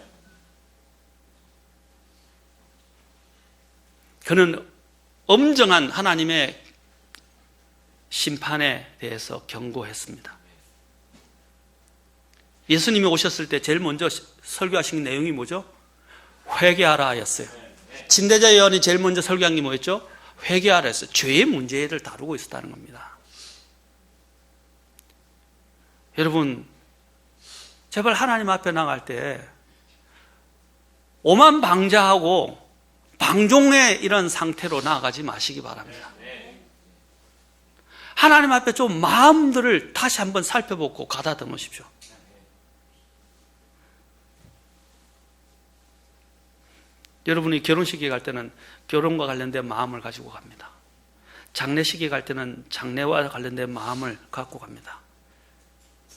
그는 엄정한 하나님의 심판에 대해서 경고했습니다. 예수님이 오셨을 때 제일 먼저 설교하신 내용이 뭐죠? 회개하라 였어요. 침례자 요한이 제일 먼저 설교한 게 뭐였죠? 회개하라 했어요. 죄의 문제를 다루고 있었다는 겁니다. 여러분, 제발 하나님 앞에 나갈 때 오만방자하고 방종의 이런 상태로 나아가지 마시기 바랍니다. 하나님 앞에 좀 마음들을 다시 한번 살펴보고 가다듬으십시오. 여러분이 결혼식에 갈 때는 결혼과 관련된 마음을 가지고 갑니다. 장례식에 갈 때는 장례와 관련된 마음을 갖고 갑니다.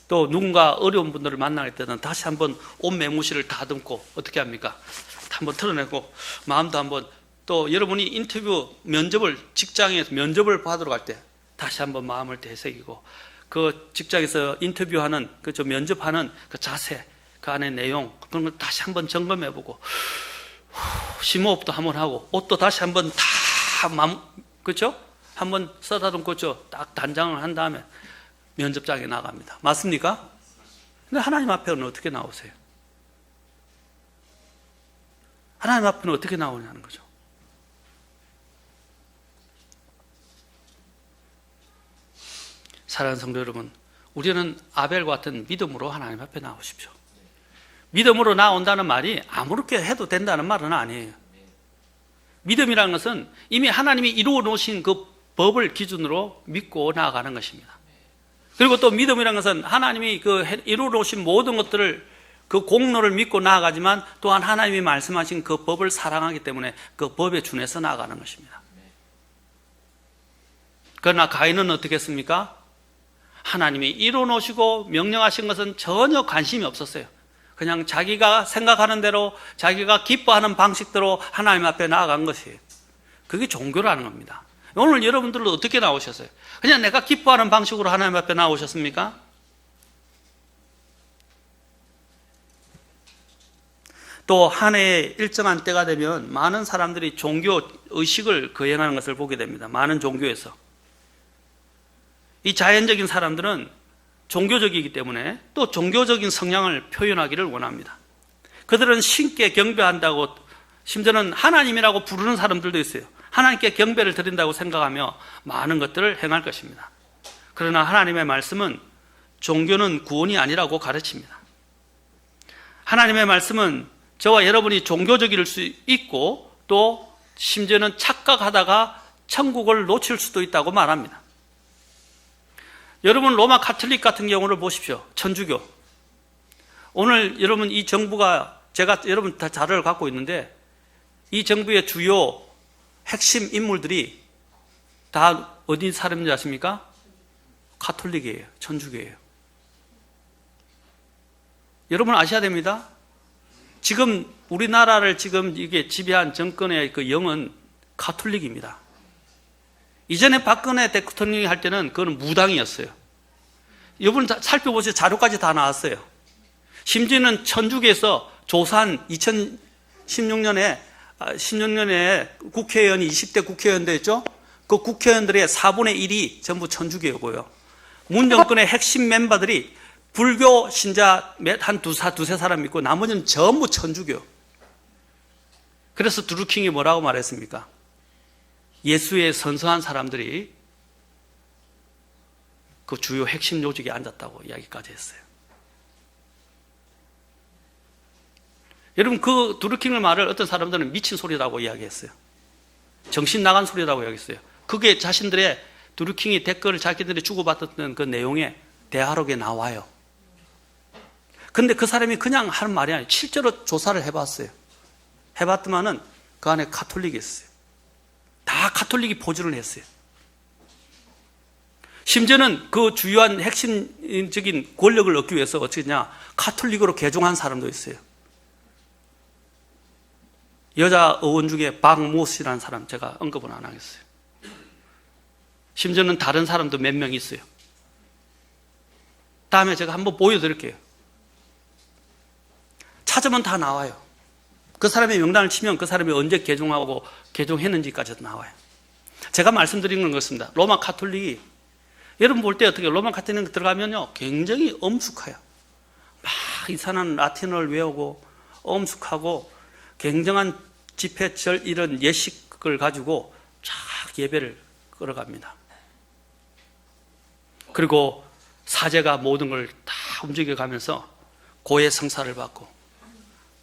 또 누군가 어려운 분들을 만날 때는 다시 한번 온 매무실을 다듬고 어떻게 합니까? 한번 털어내고 마음도 한번, 또 여러분이 인터뷰 면접을, 직장에서 면접을 받으러 갈 때 다시 한번 마음을 되새기고, 그 직장에서 인터뷰하는, 면접하는 그 자세, 그 안의 내용, 그런 걸 다시 한번 점검해보고, 심호흡도 한번 하고, 옷도 다시 한번 다 그렇죠? 한번 써다듬고 딱 단장을 한 다음에 면접장에 나갑니다. 맞습니까? 근데 하나님 앞에는 어떻게 나오세요? 하나님 앞에는 어떻게 나오냐는 거죠. 사랑하는 성도 여러분, 우리는 아벨과 같은 믿음으로 하나님 앞에 나오십시오. 믿음으로 나온다는 말이 아무렇게 해도 된다는 말은 아니에요. 믿음이라는 것은 이미 하나님이 이루어 놓으신 그 법을 기준으로 믿고 나아가는 것입니다. 그리고 또 믿음이라는 것은 하나님이 이루어 놓으신 모든 것들을, 그 공로를 믿고 나아가지만 또한 하나님이 말씀하신 그 법을 사랑하기 때문에 그 법에 준해서 나아가는 것입니다. 그러나 가인은 어떻게 했습니까? 하나님이 이루어 놓으시고 명령하신 것은 전혀 관심이 없었어요. 그냥 자기가 생각하는 대로, 자기가 기뻐하는 방식대로 하나님 앞에 나아간 것이에요. 그게 종교라는 겁니다. 오늘 여러분들은 어떻게 나오셨어요? 그냥 내가 기뻐하는 방식으로 하나님 앞에 나오셨습니까? 또 한 해에 일정한 때가 되면 많은 사람들이 종교 의식을 거행하는 것을 보게 됩니다. 많은 종교에서. 이 자연적인 사람들은 종교적이기 때문에 또 종교적인 성향을 표현하기를 원합니다. 그들은 신께 경배한다고, 심지어는 하나님이라고 부르는 사람들도 있어요. 하나님께 경배를 드린다고 생각하며 많은 것들을 행할 것입니다. 그러나 하나님의 말씀은 종교는 구원이 아니라고 가르칩니다. 하나님의 말씀은 저와 여러분이 종교적일 수 있고 또 심지어는 착각하다가 천국을 놓칠 수도 있다고 말합니다. 여러분, 로마 카톨릭 같은 경우를 보십시오. 천주교. 오늘 여러분, 이 정부가, 제가 여러분 다 자료를 갖고 있는데, 이 정부의 주요 핵심 인물들이 다 어디 사람인지 아십니까? 카톨릭이에요. 천주교예요. 여러분 아셔야 됩니다. 지금 우리나라를 지금 이게 지배한 정권의 그 영은 카톨릭입니다. 이전에 박근혜 대통령이 할 때는 그건 무당이었어요. 여러분 살펴보세요. 자료까지 다 나왔어요. 심지어는 천주교에서 조사한 2016년에 16년에 국회의원이 20대 국회의원 됐죠? 그 국회의원들의 4분의 1이 전부 천주교고요. 문 정권의 핵심 멤버들이 불교 신자 두세 사람 있고 나머지는 전부 천주교. 그래서 드루킹이 뭐라고 말했습니까? 예수의 선서한 사람들이 그 주요 핵심 요직에 앉았다고 이야기까지 했어요. 여러분, 그 드루킹의 말을 어떤 사람들은 미친 소리라고 이야기했어요. 정신 나간 소리라고 이야기했어요. 그게 자신들의 드루킹이 댓글을 자기들이 주고받았던 그 내용에 대화록에 나와요. 근데 그 사람이 그냥 하는 말이 아니에요. 실제로 조사를 해봤어요. 해봤더만은 그 안에 가톨릭이 있어요. 다 가톨릭이 포주를 했어요. 심지어는 그 주요한 핵심적인 권력을 얻기 위해서 어떻게 했냐, 가톨릭으로 개종한 사람도 있어요. 여자 의원 중에 박모 씨라는 사람 제가 언급은 안 하겠어요. 심지어는 다른 사람도 몇 명 있어요. 다음에 제가 한번 보여드릴게요. 찾으면 다 나와요. 그 사람의 명단을 치면 그 사람이 언제 개종하고 개종했는지까지도 나와요. 제가 말씀드리는 건 그렇습니다. 로마 가톨릭이 여러분 볼 때 어떻게 로마 가톨릭 들어가면요 굉장히 엄숙해요. 막 이상한 라틴어를 외우고 엄숙하고 굉장한 집회절 이런 예식을 가지고 쫙 예배를 끌어갑니다. 그리고 사제가 모든 걸 다 움직여가면서 고해 성사를 받고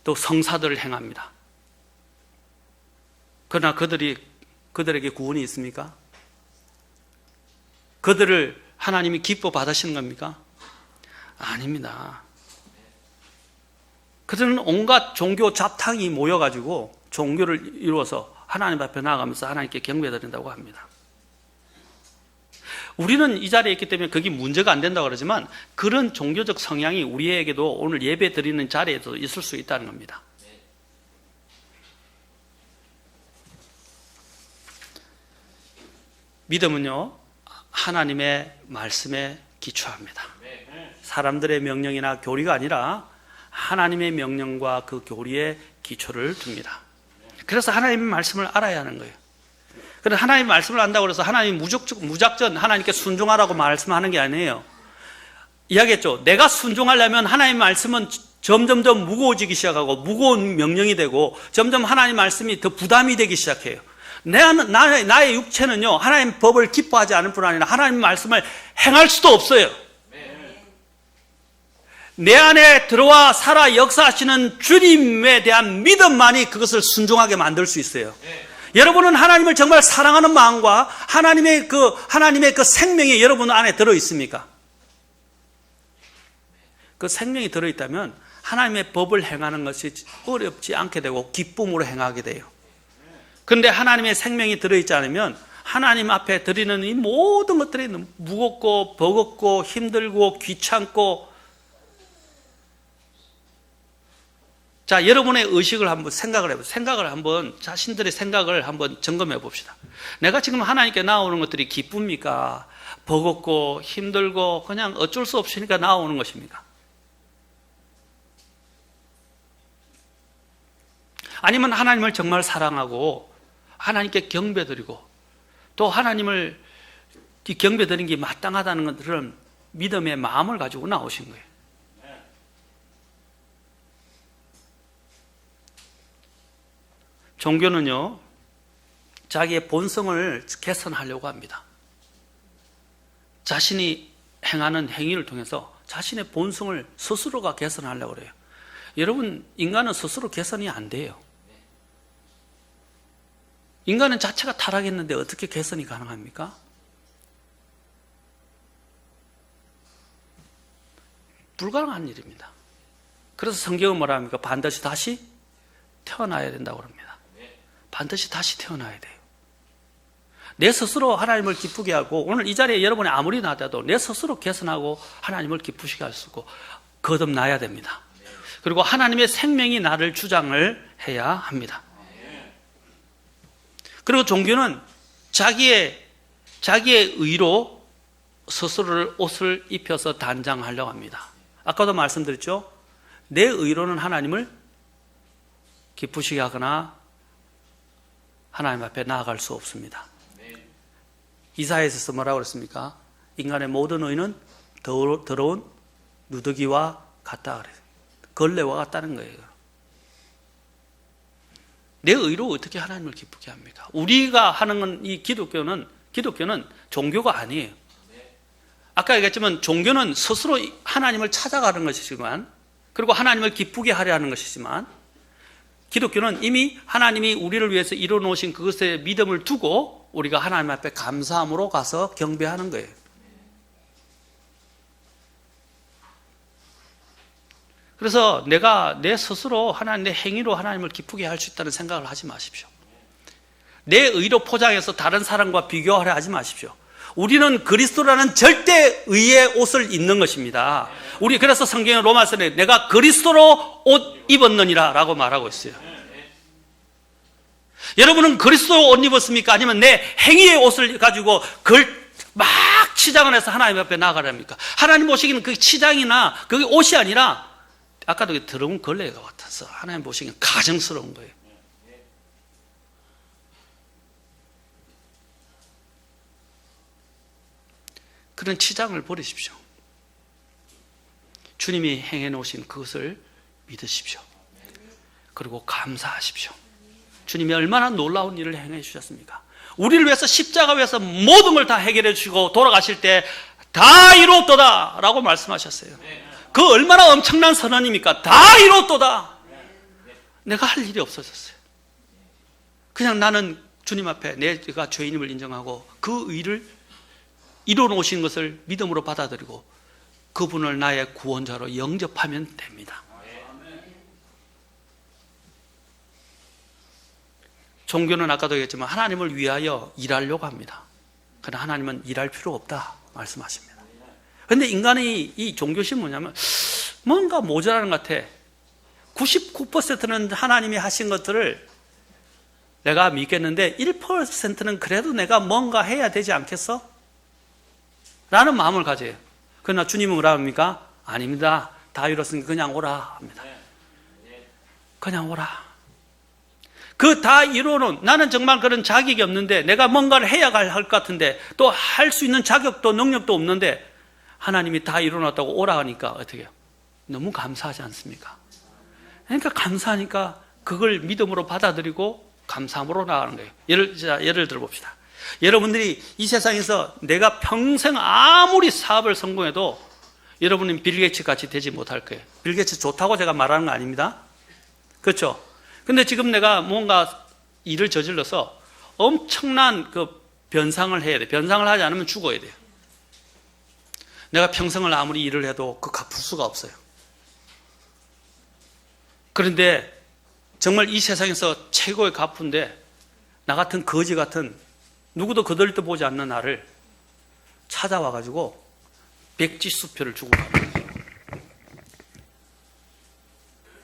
또 성사들을 행합니다. 그러나 그들에게 구원이 있습니까? 그들을 하나님이 기뻐 받으시는 겁니까? 아닙니다. 그들은 온갖 종교 잡탕이 모여가지고 종교를 이루어서 하나님 앞에 나아가면서 하나님께 경배드린다고 합니다. 우리는 이 자리에 있기 때문에 그게 문제가 안 된다고 그러지만 그런 종교적 성향이 우리에게도 오늘 예배 드리는 자리에도 있을 수 있다는 겁니다. 믿음은요, 하나님의 말씀에 기초합니다. 사람들의 명령이나 교리가 아니라 하나님의 명령과 그 교리에 기초를 둡니다. 그래서 하나님의 말씀을 알아야 하는 거예요. 그런데 하나님의 말씀을 안다고 해서 하나님 무작정 하나님께 순종하라고 말씀하는 게 아니에요. 이야기했죠. 내가 순종하려면 하나님의 말씀은 점점점 무거워지기 시작하고 무거운 명령이 되고 점점 하나님의 말씀이 더 부담이 되기 시작해요. 나의 육체는요 하나님의 법을 기뻐하지 않을 뿐 아니라 하나님의 말씀을 행할 수도 없어요. 내 안에 들어와 살아 역사하시는 주님에 대한 믿음만이 그것을 순종하게 만들 수 있어요. 여러분은 하나님을 정말 사랑하는 마음과 하나님의 그 생명이 여러분 안에 들어 있습니까? 그 생명이 들어 있다면 하나님의 법을 행하는 것이 어렵지 않게 되고 기쁨으로 행하게 돼요. 그런데 하나님의 생명이 들어 있지 않으면 하나님 앞에 드리는 이 모든 것들이 무겁고 버겁고 힘들고 귀찮고. 자, 여러분의 의식을 한번 생각을 해보세요. 자신들의 생각을 한번 점검해 봅시다. 내가 지금 하나님께 나오는 것들이 기쁩니까? 버겁고 힘들고 그냥 어쩔 수 없으니까 나오는 것입니까? 아니면 하나님을 정말 사랑하고 하나님께 경배드리고 또 하나님을 경배드리는 게 마땅하다는 것들은 믿음의 마음을 가지고 나오신 거예요. 종교는요, 자기의 본성을 개선하려고 합니다. 자신이 행하는 행위를 통해서 자신의 본성을 스스로가 개선하려고 그래요. 여러분, 인간은 스스로 개선이 안 돼요. 인간은 자체가 타락했는데 어떻게 개선이 가능합니까? 불가능한 일입니다. 그래서 성경은 뭐라 합니까? 반드시 다시 태어나야 된다고 합니다. 반드시 다시 태어나야 돼요. 내 스스로 하나님을 기쁘게 하고 오늘 이 자리에 여러분이 아무리 나와도 내 스스로 개선하고 하나님을 기쁘시게 할 수 있고 거듭나야 됩니다. 그리고 하나님의 생명이 나를 주장을 해야 합니다. 그리고 종교는 자기의 의로 스스로를 옷을 입혀서 단장하려고 합니다. 아까도 말씀드렸죠. 내 의로는 하나님을 기쁘시게 하거나 하나님 앞에 나아갈 수 없습니다. 이사야에서 뭐라고 그랬습니까? 인간의 모든 의는 더러운 누더기와 같다 그래요. 걸레와 같다는 거예요. 내 의로 어떻게 하나님을 기쁘게 합니까? 우리가 하는 건, 이 기독교는 종교가 아니에요. 아까 얘기했지만 종교는 스스로 하나님을 찾아가는 것이지만, 그리고 하나님을 기쁘게 하려 하는 것이지만, 기독교는 이미 하나님이 우리를 위해서 이뤄놓으신 그것에 믿음을 두고 우리가 하나님 앞에 감사함으로 가서 경배하는 거예요. 그래서 내가 내 스스로 내 행위로 하나님을 기쁘게 할 수 있다는 생각을 하지 마십시오. 내 의로 포장해서 다른 사람과 비교하려 하지 마십시오. 우리는 그리스도라는 절대 의의 옷을 입는 것입니다. 그래서 성경의 로마서는 내가 그리스도로 옷 입었느니라 라고 말하고 있어요. 여러분은 그리스도로 옷 입었습니까? 아니면 내 행위의 옷을 가지고 막 치장을 해서 하나님 앞에 나아가랍니까? 하나님 보시기는 그 치장이나 그게 옷이 아니라 아까도 더러운 걸레가 같아서 하나님 보시기엔 가증스러운 거예요. 그런 치장을 버리십시오. 주님이 행해 놓으신 그것을 믿으십시오. 그리고 감사하십시오. 주님이 얼마나 놀라운 일을 행해 주셨습니까? 우리를 위해서 십자가 위에서 모든 걸 다 해결해 주시고 돌아가실 때 다 이루었도다 라고 말씀하셨어요. 그 얼마나 엄청난 선언입니까? 다 이루었도다. 내가 할 일이 없어졌어요. 그냥 나는 주님 앞에 내가 죄인임을 인정하고 그 의를 이뤄놓으신 것을 믿음으로 받아들이고 그분을 나의 구원자로 영접하면 됩니다. 종교는 아까도 얘기했지만 하나님을 위하여 일하려고 합니다. 그러나 하나님은 일할 필요 없다 말씀하십니다. 그런데 인간의 이 종교심은 뭐냐면 뭔가 모자라는 것 같아. 99%는 하나님이 하신 것들을 내가 믿겠는데 1%는 그래도 내가 뭔가 해야 되지 않겠어? 라는 마음을 가져요. 그러나 주님은 뭐라 합니까? 아닙니다. 다 이뤘으니까 그냥 오라 합니다. 그냥 오라. 그 다 이루어놓은, 나는 정말 그런 자격이 없는데 내가 뭔가를 해야 할 것 같은데 또 할 수 있는 자격도 능력도 없는데 하나님이 다 이루어놨다고 오라 하니까 어떻게 해요? 너무 감사하지 않습니까? 그러니까 감사하니까 그걸 믿음으로 받아들이고 감사함으로 나가는 거예요. 예를 들어봅시다. 여러분들이 이 세상에서 내가 평생 아무리 사업을 성공해도 여러분은 빌 게이츠 같이 되지 못할 거예요. 빌 게이츠 좋다고 제가 말하는 거 아닙니다. 그렇죠? 근데 지금 내가 뭔가 일을 저질러서 엄청난 그 변상을 해야 돼. 변상을 하지 않으면 죽어야 돼요. 내가 평생을 아무리 일을 해도 그 갚을 수가 없어요. 그런데 정말 이 세상에서 최고의 갚은데 나 같은 거지 같은 누구도 거들떠 보지 않는 나를 찾아와가지고 백지수표를 주고 가는 거예요.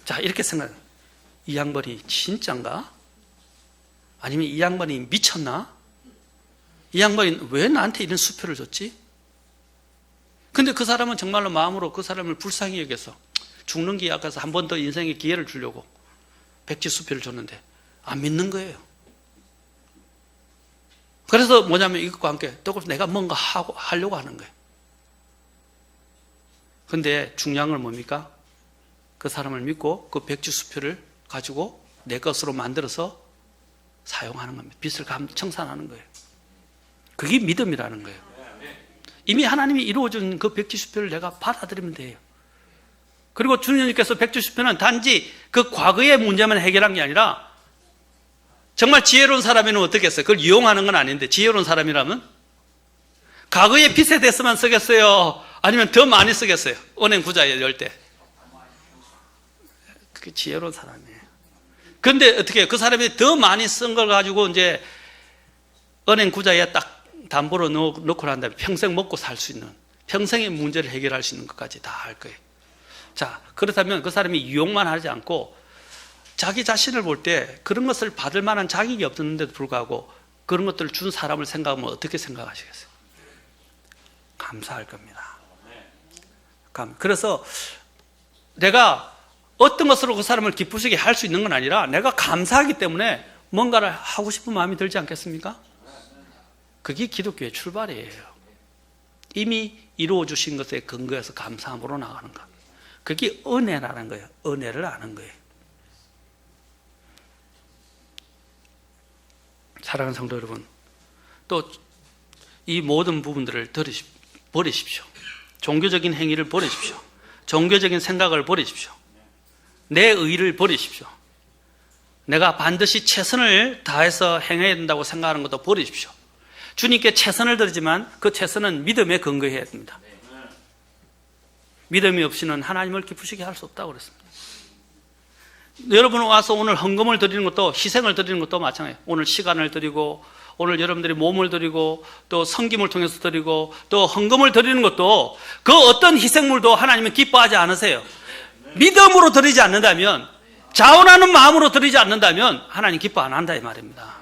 자, 이렇게 생각해요. 이 양반이 진짠가? 아니면 이 양반이 미쳤나? 이 양반이 왜 나한테 이런 수표를 줬지? 근데 그 사람은 정말로 마음으로 그 사람을 불쌍히 여겨서 죽는 게 아까서 한 번 더 인생의 기회를 주려고 백지수표를 줬는데 안 믿는 거예요. 그래서 뭐냐면 이것과 함께 또 내가 뭔가 하려고 하는 거예요. 근데 중요한 건 뭡니까? 그 사람을 믿고 그 백지수표를 가지고 내 것으로 만들어서 사용하는 겁니다. 빚을 청산하는 거예요. 그게 믿음이라는 거예요. 이미 하나님이 이루어준 그 백지수표를 내가 받아들이면 돼요. 그리고 주님께서 백지수표는 단지 그 과거의 문제만 해결한 게 아니라 정말 지혜로운 사람이면 어떻게 했어요? 그걸 이용하는 건 아닌데 지혜로운 사람이라면 과거의 빚에 대해서만 쓰겠어요? 아니면 더 많이 쓰겠어요? 은행 구자에 열 때. 그게 지혜로운 사람이에요. 그런데 어떻게 해요? 그 사람이 더 많이 쓴 걸 가지고 이제 은행 구자에 딱 담보로 넣고 난 다음에 평생 먹고 살 수 있는, 평생의 문제를 해결할 수 있는 것까지 다 할 거예요. 자, 그렇다면 그 사람이 이용만 하지 않고 자기 자신을 볼 때 그런 것을 받을 만한 자격이 없었는데도 불구하고 그런 것들을 준 사람을 생각하면 어떻게 생각하시겠어요? 감사할 겁니다. 그래서 내가 어떤 것으로 그 사람을 기쁘시게 할 수 있는 건 아니라 내가 감사하기 때문에 뭔가를 하고 싶은 마음이 들지 않겠습니까? 그게 기독교의 출발이에요. 이미 이루어 주신 것에 근거해서 감사함으로 나가는 것. 그게 은혜라는 거예요. 은혜를 아는 거예요. 사랑하는 성도 여러분, 또 이 모든 부분들을 버리십시오. 종교적인 행위를 버리십시오. 종교적인 생각을 버리십시오. 내 의를 버리십시오. 내가 반드시 최선을 다해서 행해야 된다고 생각하는 것도 버리십시오. 주님께 최선을 다하지만 그 최선은 믿음에 근거해야 됩니다. 믿음이 없이는 하나님을 기쁘시게 할 수 없다고 그랬습니다. 여러분 와서 오늘 헌금을 드리는 것도, 희생을 드리는 것도 마찬가지예요. 오늘 시간을 드리고, 오늘 여러분들이 몸을 드리고, 또 섬김을 통해서 드리고, 또 헌금을 드리는 것도 그 어떤 희생물도 하나님은 기뻐하지 않으세요. 믿음으로 드리지 않는다면, 자원하는 마음으로 드리지 않는다면 하나님 기뻐 안 한다 이 말입니다.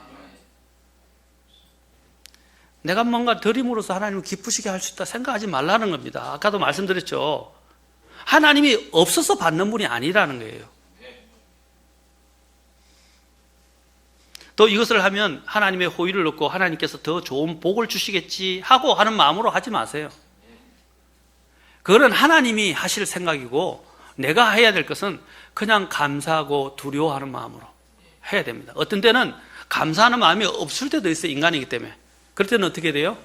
내가 뭔가 드림으로써 하나님을 기쁘시게 할 수 있다 생각하지 말라는 겁니다. 아까도 말씀드렸죠. 하나님이 없어서 받는 분이 아니라는 거예요. 또 이것을 하면 하나님의 호의를 얻고 하나님께서 더 좋은 복을 주시겠지 하고 하는 마음으로 하지 마세요. 그거는 하나님이 하실 생각이고, 내가 해야 될 것은 그냥 감사하고 두려워하는 마음으로 해야 됩니다. 어떤 때는 감사하는 마음이 없을 때도 있어요. 인간이기 때문에. 그럴 때는 어떻게 돼요?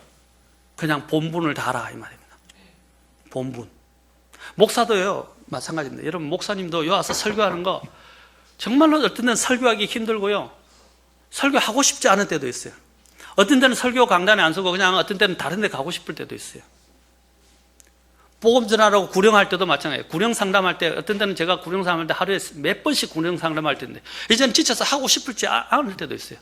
그냥 본분을 다하라 이 말입니다. 본분. 목사도요 마찬가지입니다. 여러분 목사님도 여기 와서 설교하는 거 정말로 어떤 때는 설교하기 힘들고요, 설교하고 싶지 않은 때도 있어요. 어떤 때는 설교 강단에 안 서고 그냥 어떤 때는 다른 데 가고 싶을 때도 있어요. 복음 전하라고 구령할 때도 마찬가지예요. 구령 상담할 때 어떤 때는 제가 구령 상담할 때 하루에 몇 번씩 구령 상담할 때인데 이제는 지쳐서 하고 싶을지 않을 때도 있어요.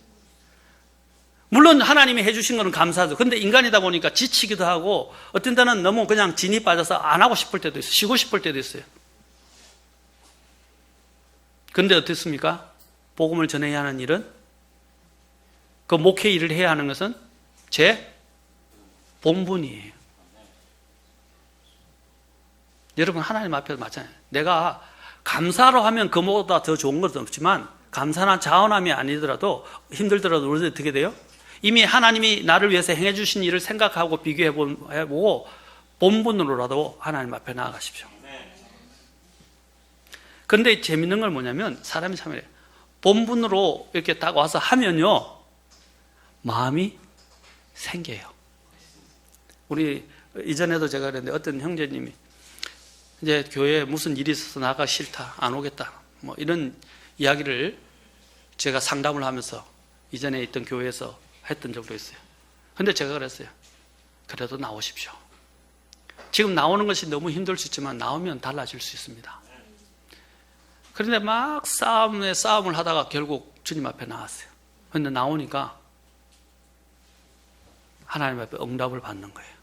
물론 하나님이 해주신 거는 감사하죠. 근데 인간이다 보니까 지치기도 하고 어떤 때는 너무 그냥 진이 빠져서 안 하고 싶을 때도 있어요. 쉬고 싶을 때도 있어요. 근데 어떻습니까? 복음을 전해야 하는 일은, 그 목회 일을 해야 하는 것은 제 본분이에요. 여러분 하나님 앞에서 마찬가지예요. 내가 감사로 하면 그보다 더 좋은 것은 없지만, 감사나 자원함이 아니더라도 힘들더라도 우리들 어떻게 돼요? 이미 하나님이 나를 위해서 행해 주신 일을 생각하고 비교해보고 본분으로라도 하나님 앞에 나아가십시오. 그런데 재밌는 건 뭐냐면, 사람이 참 이래요. 본분으로 이렇게 딱 와서 하면요 마음이 생겨요. 우리 이전에도 제가 그랬는데 어떤 형제님이 이제 교회에 무슨 일이 있어서 나가기 싫다, 안 오겠다, 뭐 이런 이야기를 제가 상담을 하면서 이전에 있던 교회에서 했던 적도 있어요. 근데 제가 그랬어요. 그래도 나오십시오. 지금 나오는 것이 너무 힘들 수 있지만 나오면 달라질 수 있습니다. 그런데 막 싸움을 하다가 결국 주님 앞에 나왔어요. 그런데 나오니까 하나님 앞에 응답을 받는 거예요.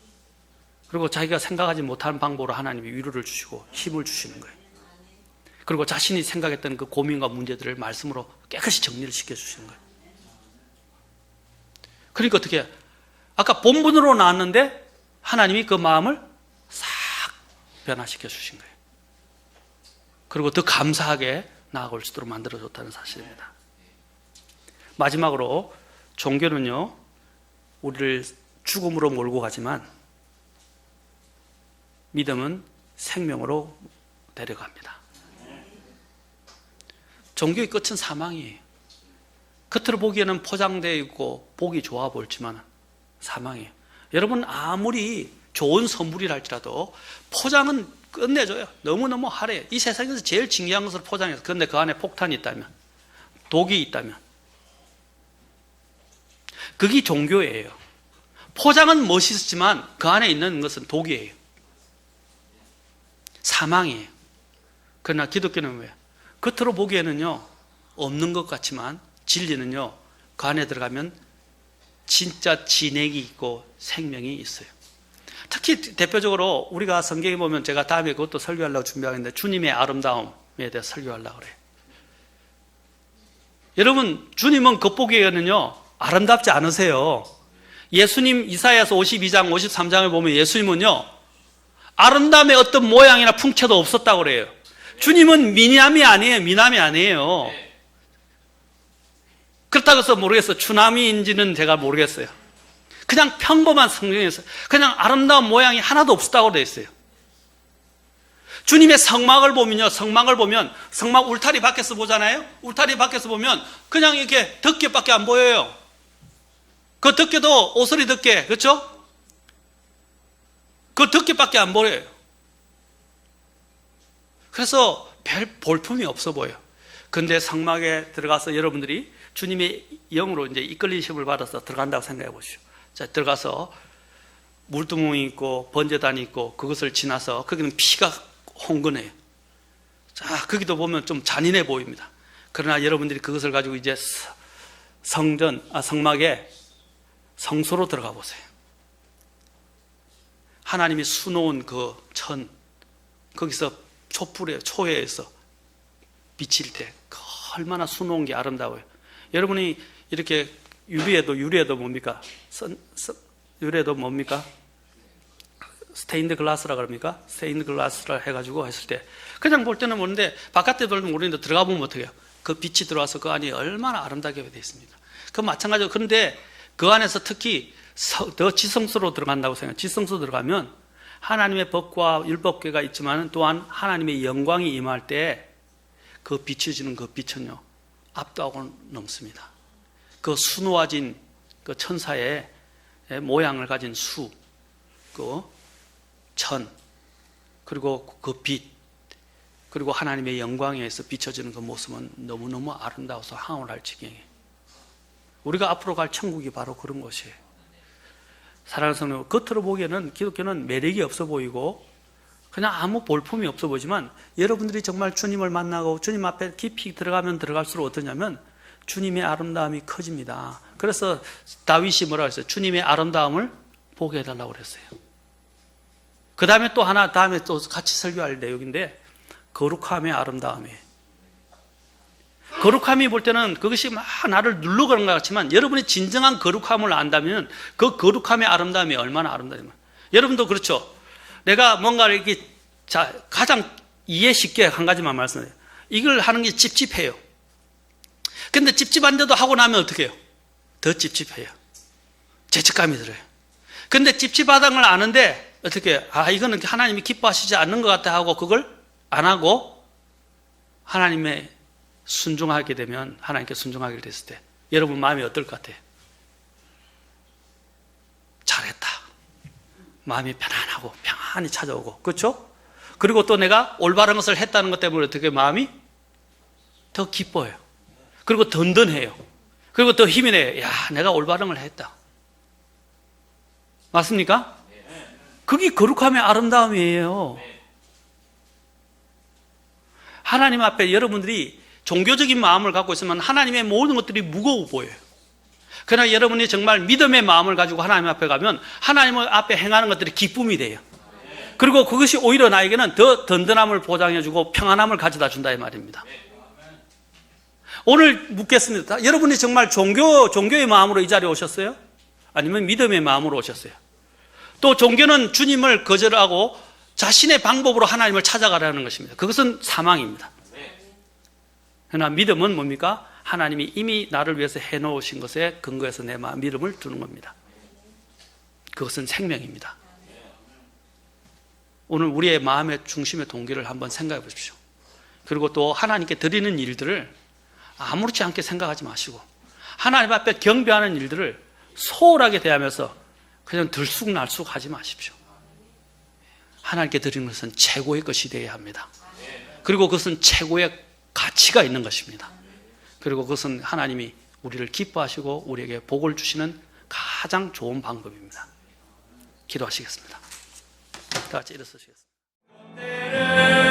그리고 자기가 생각하지 못하는 방법으로 하나님이 위로를 주시고 힘을 주시는 거예요. 그리고 자신이 생각했던 그 고민과 문제들을 말씀으로 깨끗이 정리를 시켜주시는 거예요. 그러니까 어떻게 해요? 아까 본분으로 나왔는데 하나님이 그 마음을 싹 변화시켜 주신 거예요. 그리고 더 감사하게 나아갈 수 있도록 만들어줬다는 사실입니다. 마지막으로 종교는요 우리를 죽음으로 몰고 가지만 믿음은 생명으로 데려갑니다. 종교의 끝은 사망이에요. 겉으로 보기에는 포장되어 있고 보기 좋아 보이지만 사망이에요. 여러분 아무리 좋은 선물이라 할지라도 포장은 끝내줘요. 너무너무 하래요. 이 세상에서 제일 진귀한 것을 포장해서, 그런데 그 안에 폭탄이 있다면, 독이 있다면, 그게 종교예요. 포장은 멋있지만 그 안에 있는 것은 독이에요. 사망이에요. 그러나 기독교는 왜요? 겉으로 보기에는요 없는 것 같지만 진리는요 그 안에 들어가면 진짜 진액이 있고 생명이 있어요. 특히 대표적으로 우리가 성경에 보면, 제가 다음에 그것도 설교하려고 준비하는데 주님의 아름다움에 대해 설교하려고 그래요. 여러분 주님은 겉보기에는요 아름답지 않으세요. 예수님 이사야서 52장 53장을 보면 예수님은요 아름다움의 어떤 모양이나 풍채도 없었다고 그래요. 주님은 미남이 아니에요. 미남이 아니에요. 그렇다고 해서 모르겠어요. 추나미인지는 제가 모르겠어요. 그냥 평범한 성경에서 그냥 아름다운 모양이 하나도 없었다고 되어 있어요. 주님의 성막을 보면요, 성막 울타리 밖에서 보잖아요. 울타리 밖에서 보면 그냥 이렇게 덮개밖에 안 보여요. 그 덮개도 오스리 덮개, 그렇죠? 그 덮개밖에 안 보여요. 그래서 별 볼품이 없어 보여요. 근데 성막에 들어가서 여러분들이 주님의 영으로 이제 이끌리심을 받아서 들어간다고 생각해 보시죠. 자, 들어가서 물두멍이 있고 번제단이 있고 그것을 지나서 거기는 피가 홍건해요. 자, 거기도 보면 좀 잔인해 보입니다. 그러나 여러분들이 그것을 가지고 이제 성막에 성소로 들어가 보세요. 하나님이 수놓은 그 천, 거기서 초회에서 비칠 때 얼마나 수놓은 게 아름다워요. 여러분이 이렇게 유리에도 뭡니까? 유리에도 뭡니까? 스테인드 글라스라 그럽니까? 스테인드 글라스라 해가지고 했을 때 그냥 볼 때는 모르는데 바깥에 돌면 모르는데 들어가 보면 어떻게 해요? 그 빛이 들어와서 그 안이 얼마나 아름답게 되어 있습니다. 그 마찬가지로 그런데 그 안에서 특히 더 지성소로 들어간다고 생각해요. 지성소 들어가면 하나님의 법과 율법궤가 있지만 또한 하나님의 영광이 임할 때 그 비춰지는 그 빛은요 압도하고 넘습니다. 그 수놓아진 그 천사의 모양을 가진 수, 그 천, 그리고 그 빛, 그리고 하나님의 영광에서 비춰지는 그 모습은 너무너무 아름다워서 황홀할 지경이에요. 우리가 앞으로 갈 천국이 바로 그런 곳이에요. 사랑하는 성도, 겉으로 보기에는 기독교는 매력이 없어 보이고 그냥 아무 볼품이 없어 보이지만 여러분들이 정말 주님을 만나고 주님 앞에 깊이 들어가면 들어갈수록 어떠냐면 주님의 아름다움이 커집니다. 그래서 다윗이 뭐라고 했어요? 주님의 아름다움을 보게 해달라고 그랬어요. 그 다음에 또 하나, 다음에 또 같이 설교할 내용인데 거룩함의 아름다움이에요. 거룩함이 볼 때는 그것이 막 나를 누르고 그런 것 같지만 여러분이 진정한 거룩함을 안다면 그 거룩함의 아름다움이 얼마나 아름다우면 여러분도 그렇죠. 내가 뭔가를 이렇게 가장 이해 쉽게 한 가지만 말씀해요. 이걸 하는 게 찝찝해요. 근데 찝찝한데도 하고 나면 어떻게 해요? 더 찝찝해요. 죄책감이 들어요. 근데 찝찝하다는 걸 아는데 어떻게 해요? 이거는 하나님이 기뻐하시지 않는 것 같아 하고 그걸 안 하고 하나님의 순종하게 되면 하나님께 순종하게 됐을 때 여러분 마음이 어떨 것 같아요? 잘했다. 마음이 편안하고 평안히 찾아오고 그렇죠? 그리고 또 내가 올바른 것을 했다는 것 때문에 어떻게 마음이 더 기뻐요. 그리고 든든해요. 그리고 더 힘이 내요. 야, 내가 올바른 걸 했다. 맞습니까? 그게 거룩함의 아름다움이에요. 하나님 앞에 여러분들이 종교적인 마음을 갖고 있으면 하나님의 모든 것들이 무거워 보여요. 그러나 여러분이 정말 믿음의 마음을 가지고 하나님 앞에 가면 하나님 앞에 행하는 것들이 기쁨이 돼요. 그리고 그것이 오히려 나에게는 더 든든함을 보장해주고 평안함을 가져다 준다 이 말입니다. 오늘 묻겠습니다. 여러분이 정말 종교의 마음으로 이 자리에 오셨어요? 아니면 믿음의 마음으로 오셨어요? 또 종교는 주님을 거절하고 자신의 방법으로 하나님을 찾아가라는 것입니다. 그것은 사망입니다. 그러나 믿음은 뭡니까? 하나님이 이미 나를 위해서 해놓으신 것에 근거해서 내 믿음을 두는 겁니다. 그것은 생명입니다. 오늘 우리의 마음의 중심의 동기를 한번 생각해 보십시오. 그리고 또 하나님께 드리는 일들을 아무렇지 않게 생각하지 마시고 하나님 앞에 경배하는 일들을 소홀하게 대하면서 그냥 들쑥날쑥 하지 마십시오. 하나님께 드리는 것은 최고의 것이 되어야 합니다. 그리고 그것은 최고의 가치가 있는 것입니다. 그리고 그것은 하나님이 우리를 기뻐하시고 우리에게 복을 주시는 가장 좋은 방법입니다. 기도하시겠습니다. 다 같이 일어서시겠습니다.